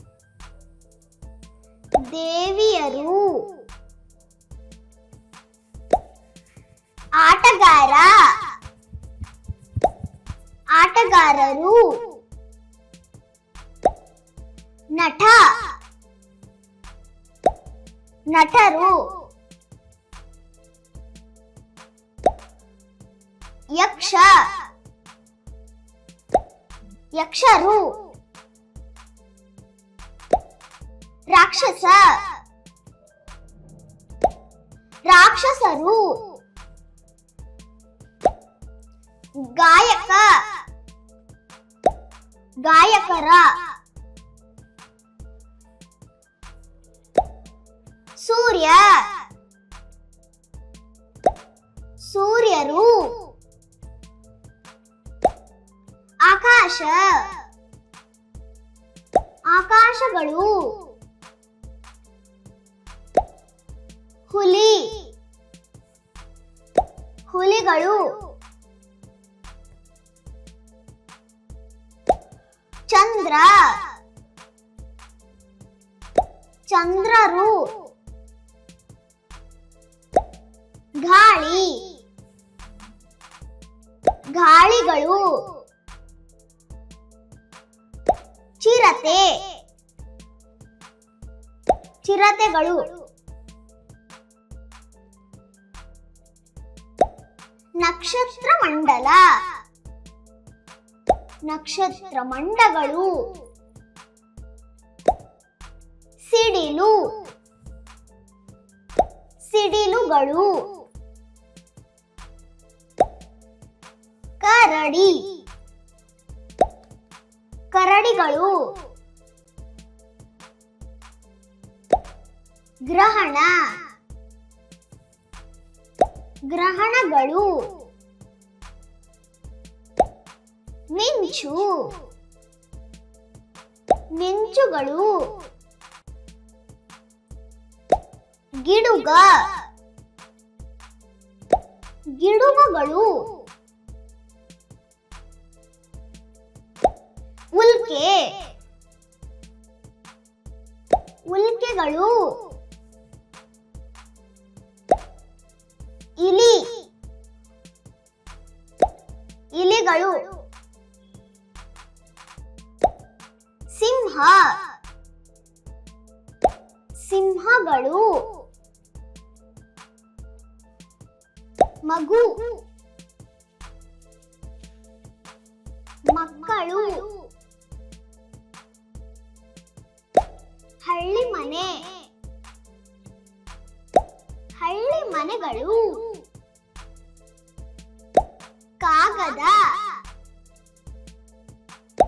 ದೇವಿಯರು. ಆಟಗಾರ ಆಟಗಾರರು. ನಟ ನಟರು. ಯಕ್ಷ ಯಕ್ಷರು. ರಾಕ್ಷಸ ರಾಕ್ಷಸರು. ಗಾಯಕ ಗಾಯಕರ. ಸೂರ್ಯ ಸೂರ್ಯರು. ಆಕಾಶ ಆಕಾಶಗಳು. ಹುಲಿ ಹುಲಿಗಳು. ಚಂದ್ರ ಚಂದ್ರರು. ಗಾಳಿ ಗಾಳಿಗಳು. ಚಿರತೆ ಚಿರತೆಗಳು. ನಕ್ಷತ್ರ ಮಂಡಲ ನಕ್ಷತ್ರ ಮಂಡಗಳು. ಸಿಡಿಲು ಸಿಡಿಲುಗಳು. ಕರಡಿ ಕರಡಿಗಳು. ಗ್ರಹಣ ಗ್ರಹಣಗಳು. ಮಿಂಚು ಮಿಂಚುಗಳು. ಗಿಡುಗ ಗಿಡುಗಗಳು. ಉಲ್ಕೆ ಉಲ್ಕೆಗಳು. ಇಲಿ ಇಲಿಗಳು. ಸಿಂಹ ಸಿಂಹಗಳು. ಮಗು ಮಕ್ಕಳು. ಹಳ್ಳಿ ಮನೆ ಹಳ್ಳಿ ಮನೆಗಳು. ಕಾಗದ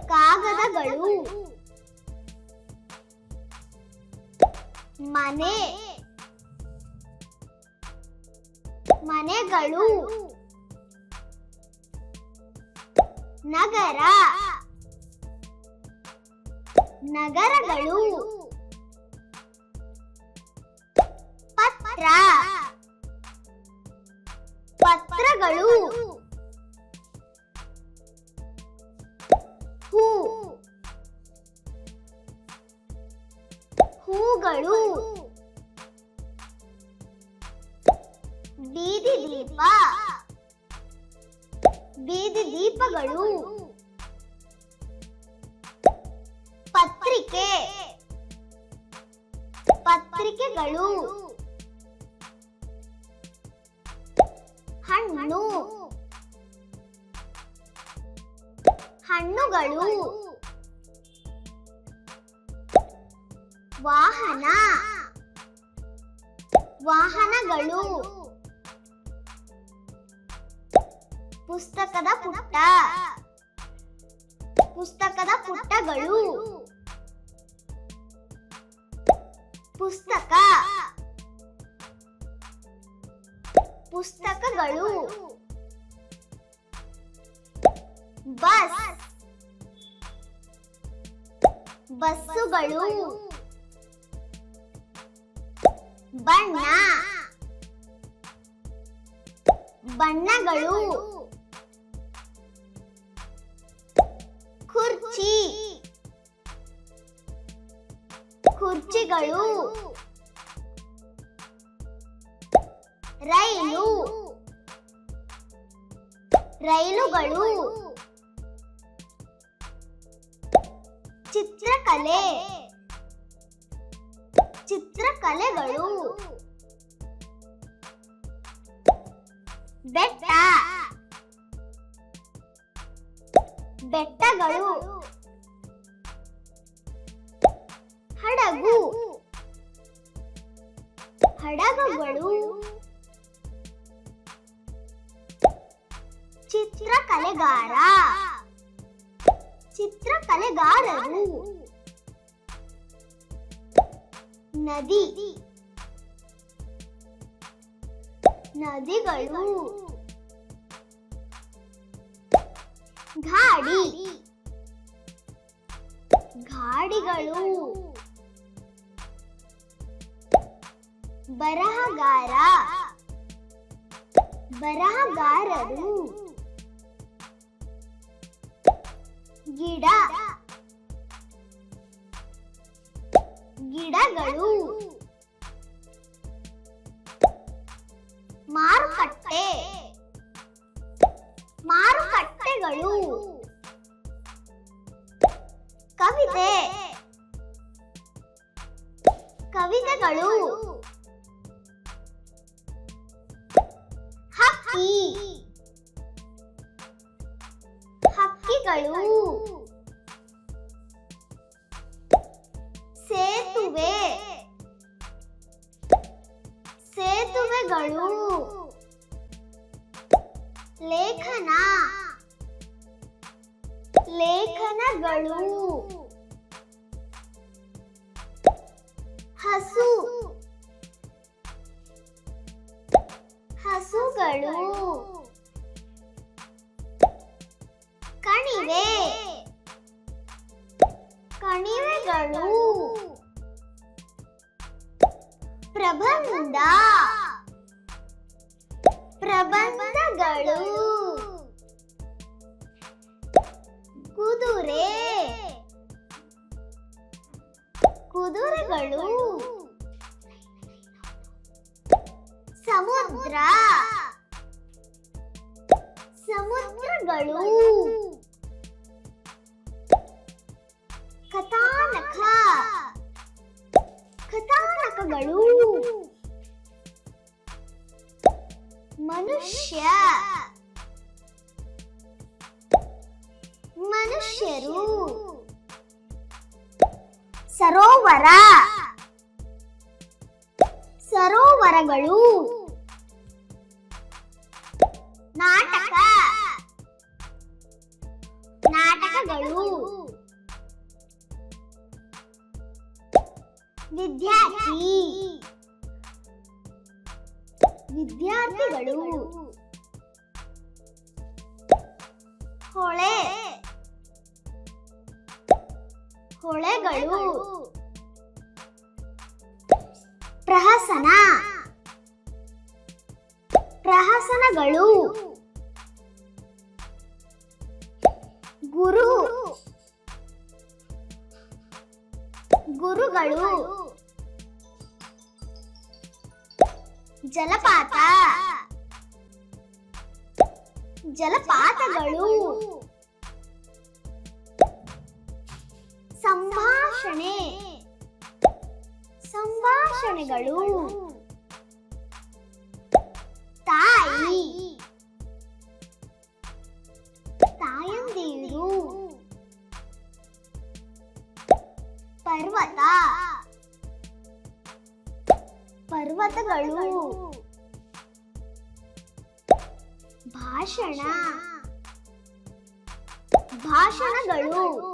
ಕಾಗದಗಳು. ಮನೆ ಮನೆಗಳು. ನಗರ ನಗರಗಳು. ಪತ್ರ ಪತ್ರಗಳು. ಹೂ ಹೂಗಳು. ಬೀದಿ ದೀಪ ಬೀದಿ ದೀಪಗಳು. ಪತ್ರಿಕೆ ಪ್ರಾಣಿಗಳು. ಹಣ್ಣು, ಹಣ್ಣುಗಳು. ವಾಹನ, ವಾಹನಗಳು. ಪುಸ್ತಕದ ಪುಟ್ಟ, ಪುಸ್ತಕದ ಪುಟ್ಟಗಳು. ಪುಸ್ತಕ, ಪುಸ್ತಕಗಳು. ಬಸ್, ಬಸ್ಸುಗಳು. ಬಣ್ಣ, ಬಣ್ಣಗಳು. ಕುರ್ಚಿ, ಕುರ್ಚಿಗಳು. ರೈಲು, ರೈಲುಗಳು. ಚಿತ್ರಕಲೆ, ಚಿತ್ರಕಲೆಗಳು. ಬೆಟ್ಟ, ಬೆಟ್ಟಗಳು. ಹಡಗು, ಹಡಗುಗಳು. ಚಿತ್ರಕಲೆಗಾರ, ಚಿತ್ರಕಲೆಗಾರರು. ನದಿ, ನದಿಗಳು. ಗಾಡಿ, ಗಾಡಿಗಳು. ಬರಹಗಾರ, ಬರಹಗಾರರು. ಗಿಡ, ಗಿಡಗಳು. ಮಾರುಕಟ್ಟೆ, ಮಾರುಕಟ್ಟೆಗಳು. ಕವಿತೆ, ಕವಿತೆಗಳು. ಹಕ್ಕಿ, ಹಕ್ಕಿಗಳು. ಸೇತುವೆ, ಸೇತುವೆಗಳು. ಲೇಖನ, ಲೇಖನಗಳು. ಹಸು, ಹಸುಗಳು. ಕಣಿವೆ, ಕಣಿವೆಗಳು. ಪ್ರಬಂಧ, ಪ್ರಬಂಧಗಳು. ಕುದುರೆ, ಕುದುರೆಗಳು. ಸಮುದ್ರ, ಸಮುದ್ರಗಳು. ಕಥಾನಕ, ಕಥಾನಕಗಳು. ಮನುಷ್ಯ, ಮನುಷ್ಯರು. ಸರೋವರ, ಸರೋವರಗಳು. ನಾಟಕ, ನಾಟಕಗಳು. ವಿದ್ಯಾರ್ಥಿ, ವಿದ್ಯಾರ್ಥಿಗಳು. ಹೊಳೆ, ಹೊಳೆಗಳು. ಪ್ರಹಸನ, ಪ್ರಹಸನಗಳು. ಗುರು, ಗುರುಗಳು. ಜಲಪಾತ, ಜಲಪಾತಗಳು. ಸಂಭಾಷಣೆ, ಸಂಭಾಷಣೆಗಳು. ಸಂಭಾಷಣೆಗಳು. ತಾಯಿ, ತಾಯಂದಿರು. ಪರ್ವತ, ಪರ್ವತಗಳು. ಭಾಷಣ, ಭಾಷಣಗಳು.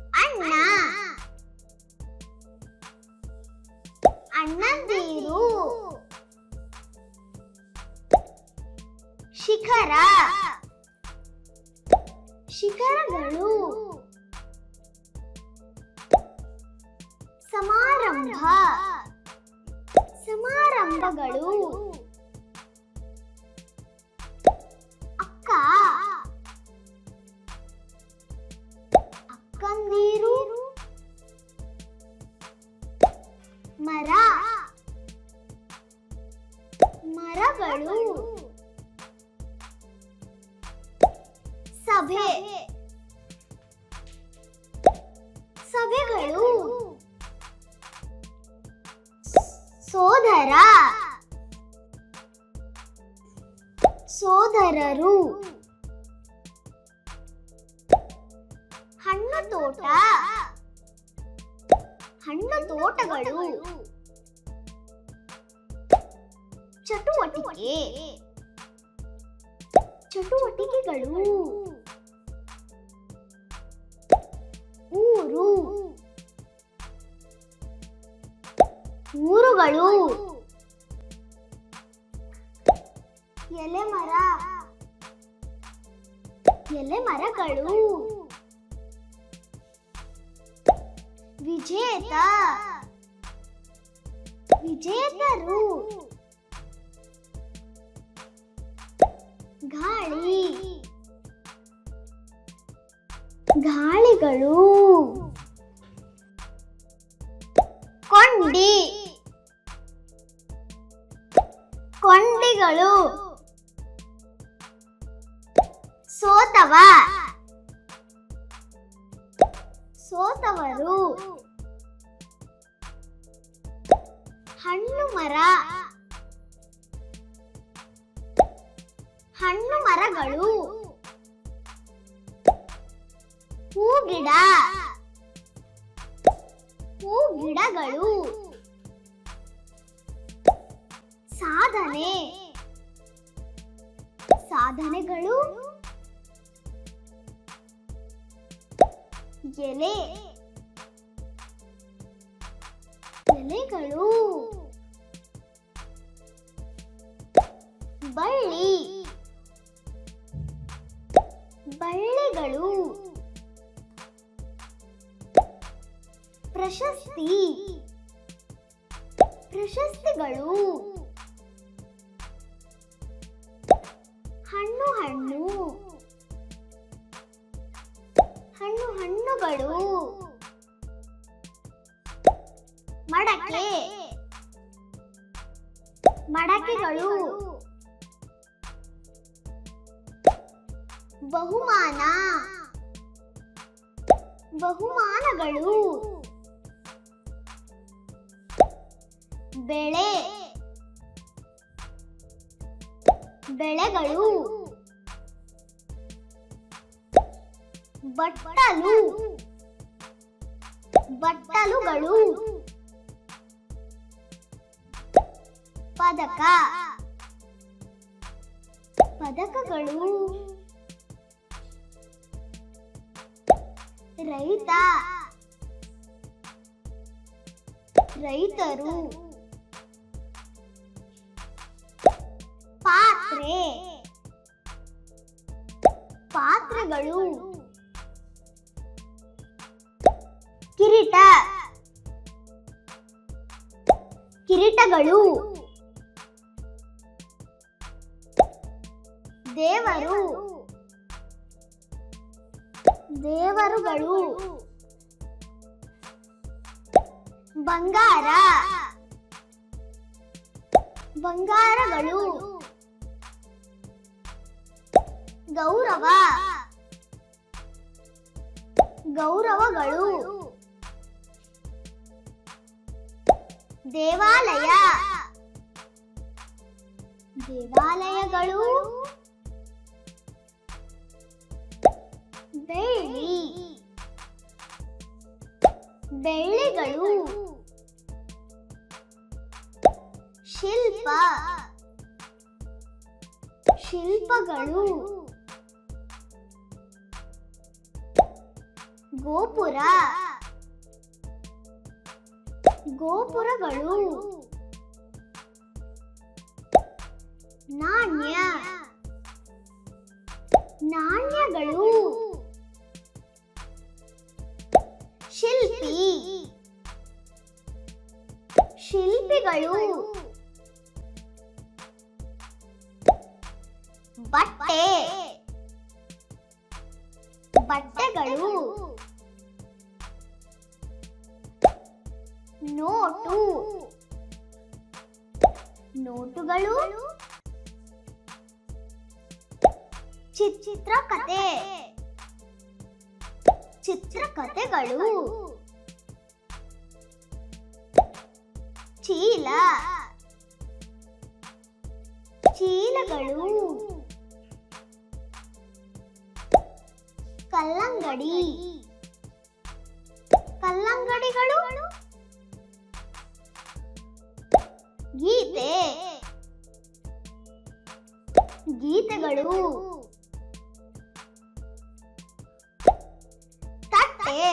ಅಣ್ಣ, ಅಣ್ಣಂದಿರು. ಶಿಖರ, ಶಿಖರಗಳು. ಸಮಾರಂಭ, ಸಮಾರಂಭಗಳು. ಅಕ್ಕ, ಅಕ್ಕಂದಿರು. ಮರ, ಮರಗಳು. ಸಭೆ, ಸಭೆಗಳು. ಸೋದರ, ಸೋದರರು. ಹಣ್ಣು ತೋಟ, ಹಣ್ಣು ತೋಟಗಳು. ಚಟುವಟಿಕೆ, ಚಟುವಟಿಕೆಗಳು. ಊರು, ಊರುಗಳು. ಎಲೆಮರ, ಎಲೆಮರಗಳು. ವಿಜೇತ, ವಿಜೇತರು. ಗಾಳಿ, ಗಾಳಿಗಳು. ಕೊಂಡಿ, ಕೊಂಡಿಗಳು. ಸೋತವ, ಸೋತವರು. ಹಣ್ಣು ಮರ, ಹಣ್ಣು ಮರಗಳು. ಹೂಗಿಡ, ಹೂಗಿಡಗಳು. ಸಾಧನೆ, ಸಾಧನೆಗಳು. ಎಲೆ, ಎಲೆಗಳು. ಬಳ್ಳಿ, ಬಳ್ಳಿಗಳು. ಪ್ರಶಸ್ತಿ, ಪ್ರಶಸ್ತಿಗಳು. ಹಣ್ಣು ಹಣ್ಣು, ಹಣ್ಣು ಹಣ್ಣುಗಳು. ಮಡಕೆ, ಮಡಕೆಗಳು. ಬಹುಮಾನ, ಬಹುಮಾನಗಳು. ಬೆಳೆ, ಬೆಳೆಗಳು. ಬಟ್ಟಲು, ಬಟ್ಟಲುಗಳು. ಪದಕ, ಪದಕಗಳು. ರೈತ, ರೈತರು. ಪಾತ್ರೆ, ಪಾತ್ರೆಗಳು. ಕಿರೀಟ, ಕಿರೀಟಗಳು. ದೇವರು, ದೇವರುಗಳು. ಬಂಗಾರ, ಬಂಗಾರಗಳು. ಗೌರವ, ಗೌರವಗಳು. ದೇವಾಲಯ ದೇವಾಲಯಗಳು ಬೆಳ್ಳಿ ಬೆಳ್ಳಿಗಳು ಶಿಲ್ಪ ಶಿಲ್ಪಗಳು ಗೋಪುರ ಗೋಪುರಗಳು ನಾಣ್ಯ ನಾಣ್ಯಗಳು ಶಿಲ್ಪಿ ಶಿಲ್ಪಿಗಳು ಬಟ್ಟೆ ಬಟ್ಟೆಗಳು ನೋಟು ನೋಟುಗಳು ಚಿತ್ರಕಥೆ ಚಿತ್ರಕಥೆಗಳು ಚೀಲ ಚೀಲಗಳು ಕಲ್ಲಂಗಡಿ ಕಲ್ಲಂಗಡಿಗಳು ಗೀತೆ ಗೀತೆಗಳು ತಟ್ಟೆ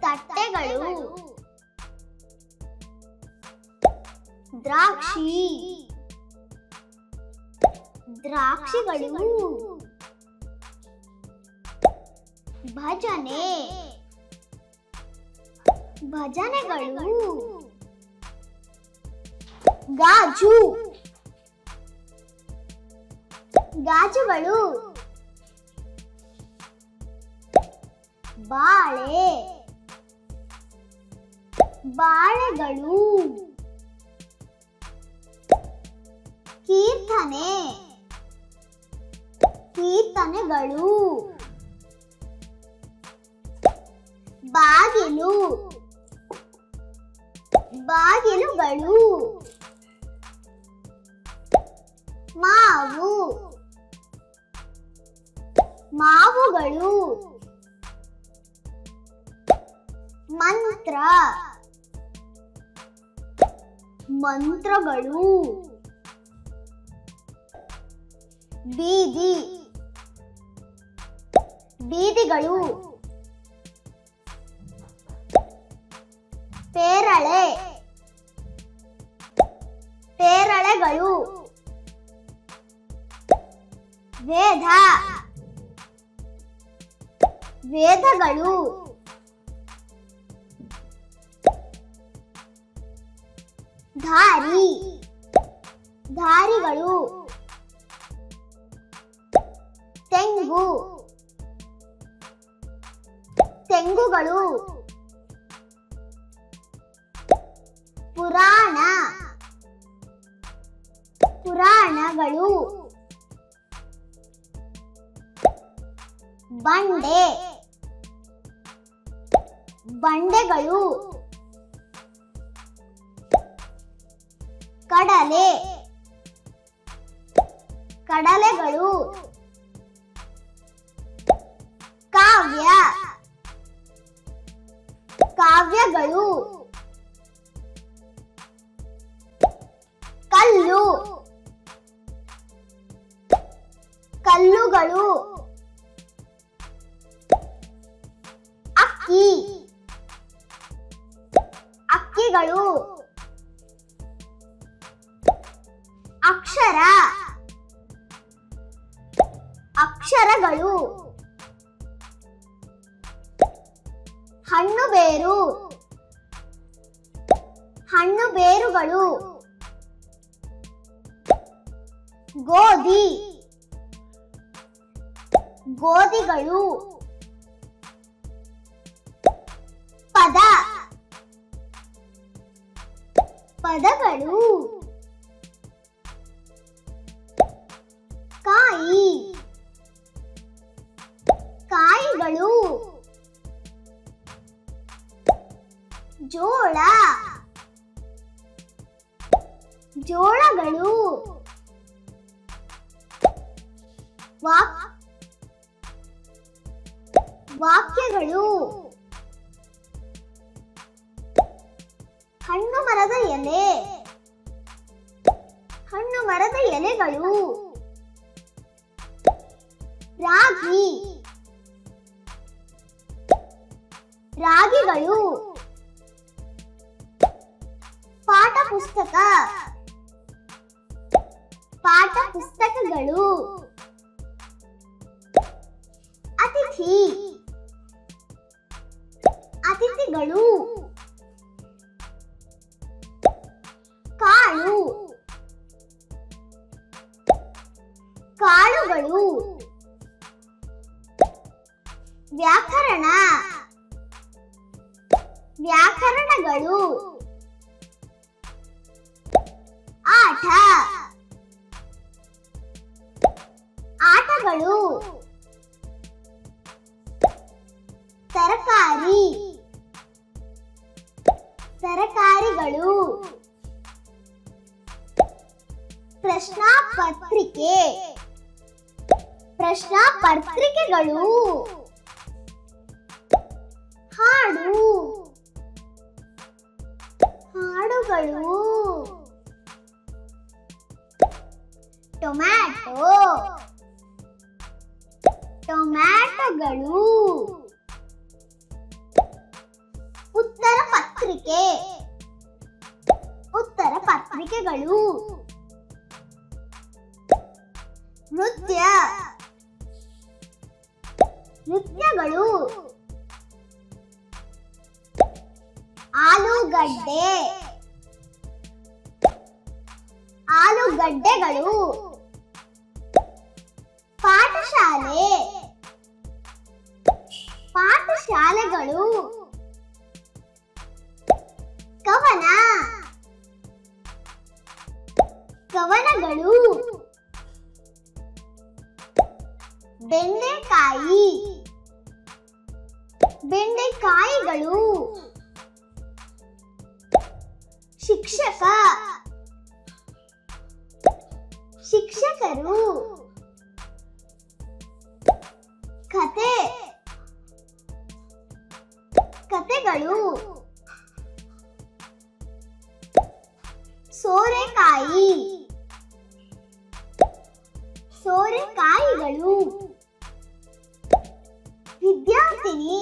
ತಟ್ಟೆಗಳು ದ್ರಾಕ್ಷಿ ದ್ರಾಕ್ಷಿಗಳು ಭಜನೆ ಭಜನೆಗಳು ಗಾಜು ಗಾಜುಗಳು ಬಾಳೆ ಬಾಳೆಗಳು ಕೀರ್ತನೆ ಕೀರ್ತನೆಗಳು ಬಾಗಿಲು ಬಾಗಿಲುಗಳು ಮಾವು ಮಾವುಗಳು ಮಂತ್ರ ಮಂತ್ರಗಳು ಬೀದಿ ಬೀದಿಗಳು ಪೇರಳೆ ಪೇರಳೆಗಳು ವೇದ ವೇದಗಳು ದಾರಿ ದಾರಿಗಳು ತೆಂಗು ತೆಂಗುಗಳು ಪುರಾಣ ಪುರಾಣಗಳು ಬಂಡೆ ಬಂಡೆಗಳು ಕಡಲೆ ಕಡಲೆಗಳು ಕಾವ್ಯ ಕಾವ್ಯಗಳು ಕಲ್ಲು ಕಲ್ಲುಗಳು ಅಕ್ಕಿ ಅಕ್ಕಿಗಳು ಅಕ್ಷರ ಅಕ್ಷರಗಳು ಹಣ್ಣು ಬೇರು ಹಣ್ಣು ಬೇರುಗಳು ಗೋಧಿ ಗೋಧಿಗಳು ಪದ ಪದಗಳು ಕಾಯಿ ಕಾಯಿಗಳು ಜೋಳಗಳು. ವಾಕ್ಯಗಳು. ಹಣ್ಣು ಮರದ ಎಲೆ. ಹಣ್ಣು ಮರದ ಎಲೆಗಳು. ರಾಗಿ. ರಾಗಿಗಳು. ಪಾಠ ಪುಸ್ತಕ. ಪಾಠ ಪುಸ್ತಕಗಳು. ಅತಿಥಿ. ಅತಿಥಿಗಳು. ಕಾಳು. ಕಾಳುಗಳು. ವ್ಯಾಕರಣ. ವ್ಯಾಕರಣಗಳು. ಆಟ. ಆಟಗಳು. ತರಕಾರಿ. ತರಕಾರಿಗಳು. ಪ್ರಶ್ನಾ ಪತ್ರಿಕೆ. ಪ್ರಶ್ನಾ ಪತ್ರಿಕೆಗಳು. ಹಾಡು. ಹಾಡುಗಳು. ಟೊಮ್ಯಾಟೊ. ಟೊಮ್ಯಾಟೊಗಳು. ಉತ್ತರ ಪತ್ರಿಕೆ. ಉತ್ತರ ಪತ್ರಿಕೆಗಳು. ನೃತ್ಯ. ನೃತ್ಯಗಳು. ಆಲೂಗಡ್ಡೆ. ಆಲೂಗಡ್ಡೆಗಳು. ಪಾಠಶಾಲೆ. ಪಾಠಶಾಲೆಗಳು. ಕವನ. ಕವನಗಳು. ಬೆಂಡೆಕಾಯಿ. ಬೆಂಡೆಕಾಯಿಗಳು. ಶಿಕ್ಷಕ. ಶಿಕ್ಷಕರು. ಕತೆ. ಕತೆಗಳು. ಸೋರೆಕಾಯಿ. ಸೋರೆಕಾಯಿಗಳು. ವಿದ್ಯಾರ್ಥಿನಿ.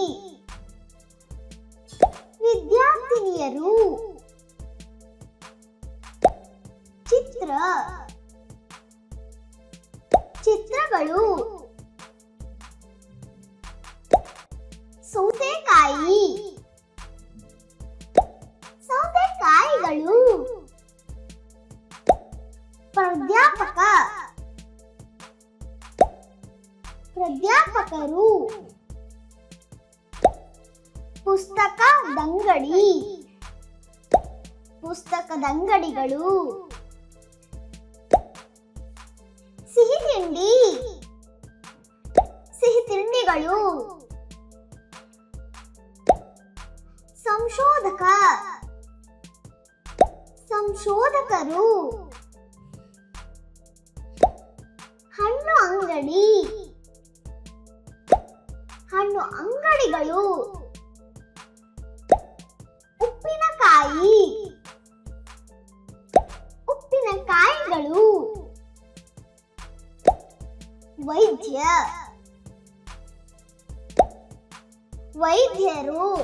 ವಿದ್ಯಾರ್ಥಿನಿಯರು. ಚಿತ್ರ. ಚಿತ್ರಗಳು. ಸೌತೆಕಾಯಿ. ಸೌತೆಕಾಯಿಗಳು. ಪ್ರಾಧ್ಯಾಪಕ. ಪ್ರಾಧ್ಯಾಪಕರು. ಪುಸ್ತಕದಂಗಡಿ. ಪುಸ್ತಕದಂಗಡಿಗಳು. ಸಿಹಿ ತಿಂಡಿ. ಸಿಹಿ ತಿಂಡಿಗಳು. ಸಂಶೋಧಕ. ಸಂಶೋಧಕರು. ಹಣ್ಣು ಅಂಗಡಿ. ಹಣ್ಣು ಅಂಗಡಿಗಳು. ಉಪ್ಪಿನಕಾಯಿ. ಉಪ್ಪಿನಕಾಯಿಗಳು. ವೈದ್ಯ. ವೈದ್ಯರು.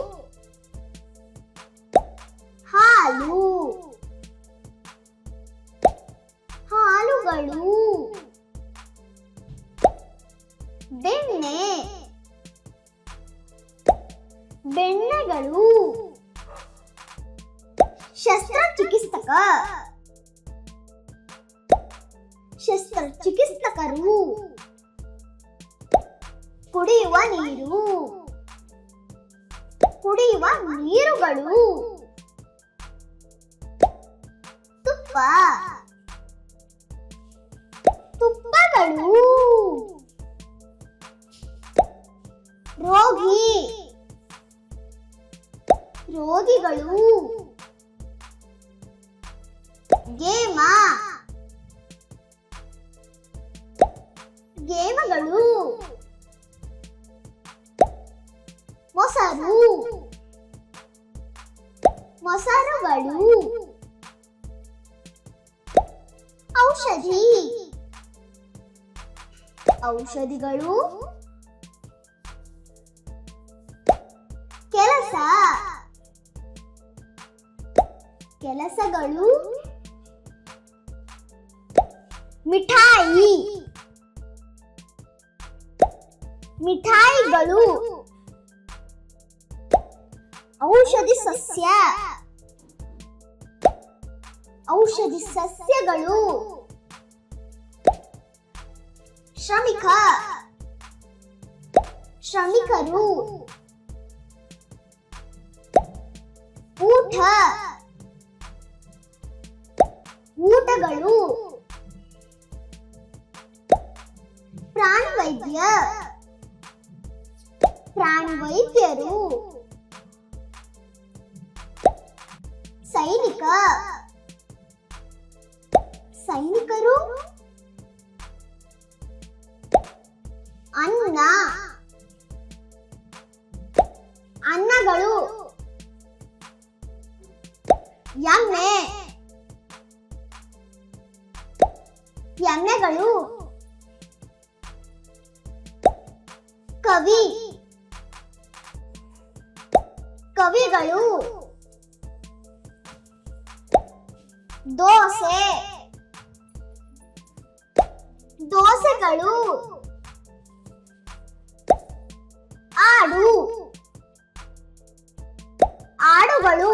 ಹಾಲು. ಹಾಲುಗಳು. ಬೆಣ್ಣೆ. ಬೆಣ್ಣೆಗಳು. ಶಸ್ತ್ರಚಿಕಿತ್ಸಕ. ಶಸ್ತ್ರಚಿಕಿತ್ಸಕರು. ಕುಡಿಯುವ ನೀರು. ಕುಡಿಯುವ ನೀರುಗಳು. ತುಪ್ಪ. ತುಪ್ಪಗಳು. ರೋಗಿ. ರೋಗಿಗಳು. ಗೇಮ. ಗೇಮಗಳು ಮೊಸರು ಮೊಸರುಗಳು ಔಷಧಿ ಔಷಧಿಗಳು ಕೆಲಸ ಕೆಲಸಗಳು ಮಿಠಾಯಿ ಮಿಠಾಯಿಗಳು ಔಷಧಿ ಸಸ್ಯ ಔಷಧಿ ಸಸ್ಯಗಳು ಶ್ರಮಿಕ ಶ್ರಮಿಕರು ಊಟ ಊಟಗಳು ಪ್ರಾಣಿವೈದ್ಯ ಪ್ರಾಣಿವೈದ್ಯರು ಸೈನಿಕ ಸೈನಿಕರು ಅನ್ನ ಅನ್ನಗಳು ಎಮ್ಮೆ ಎಮ್ಮೆಗಳು ಕವಿ ಕವಿಗಳು ದೋಸೆ ದೋಸೆಗಳು ಆಡು ಆಡುಗಳು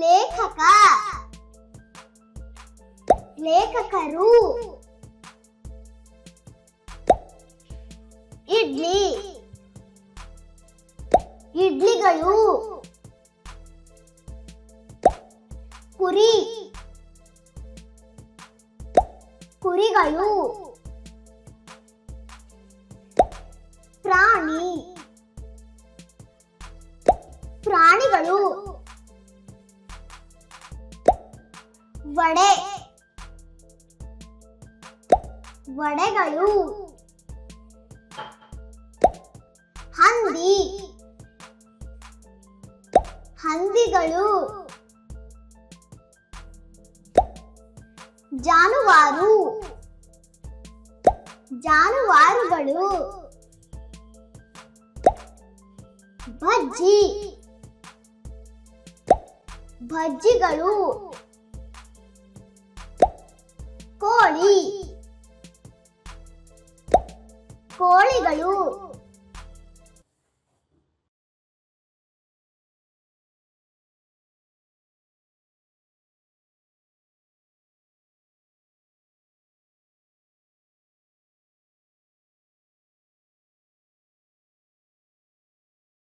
ಲೇಖಕ ಲೇಖಕರು ಇಡ್ಲಿ ಇಡ್ಲಿಗಳು ಕುರಿ ಕುರಿಗಳು ಪ್ರಾಣಿ ಪ್ರಾಣಿಗಳು ವಡೆ ವಡೆಗಳು ಹಂದಿ ಹಂದಿಗಳು ಜಾನುವಾರು ಜಾನುವಾರುಗಳು ಬಜ್ಜಿ ಬಜ್ಜಿಗಳು ಕೋಳಿ ಕೋಳಿಗಳು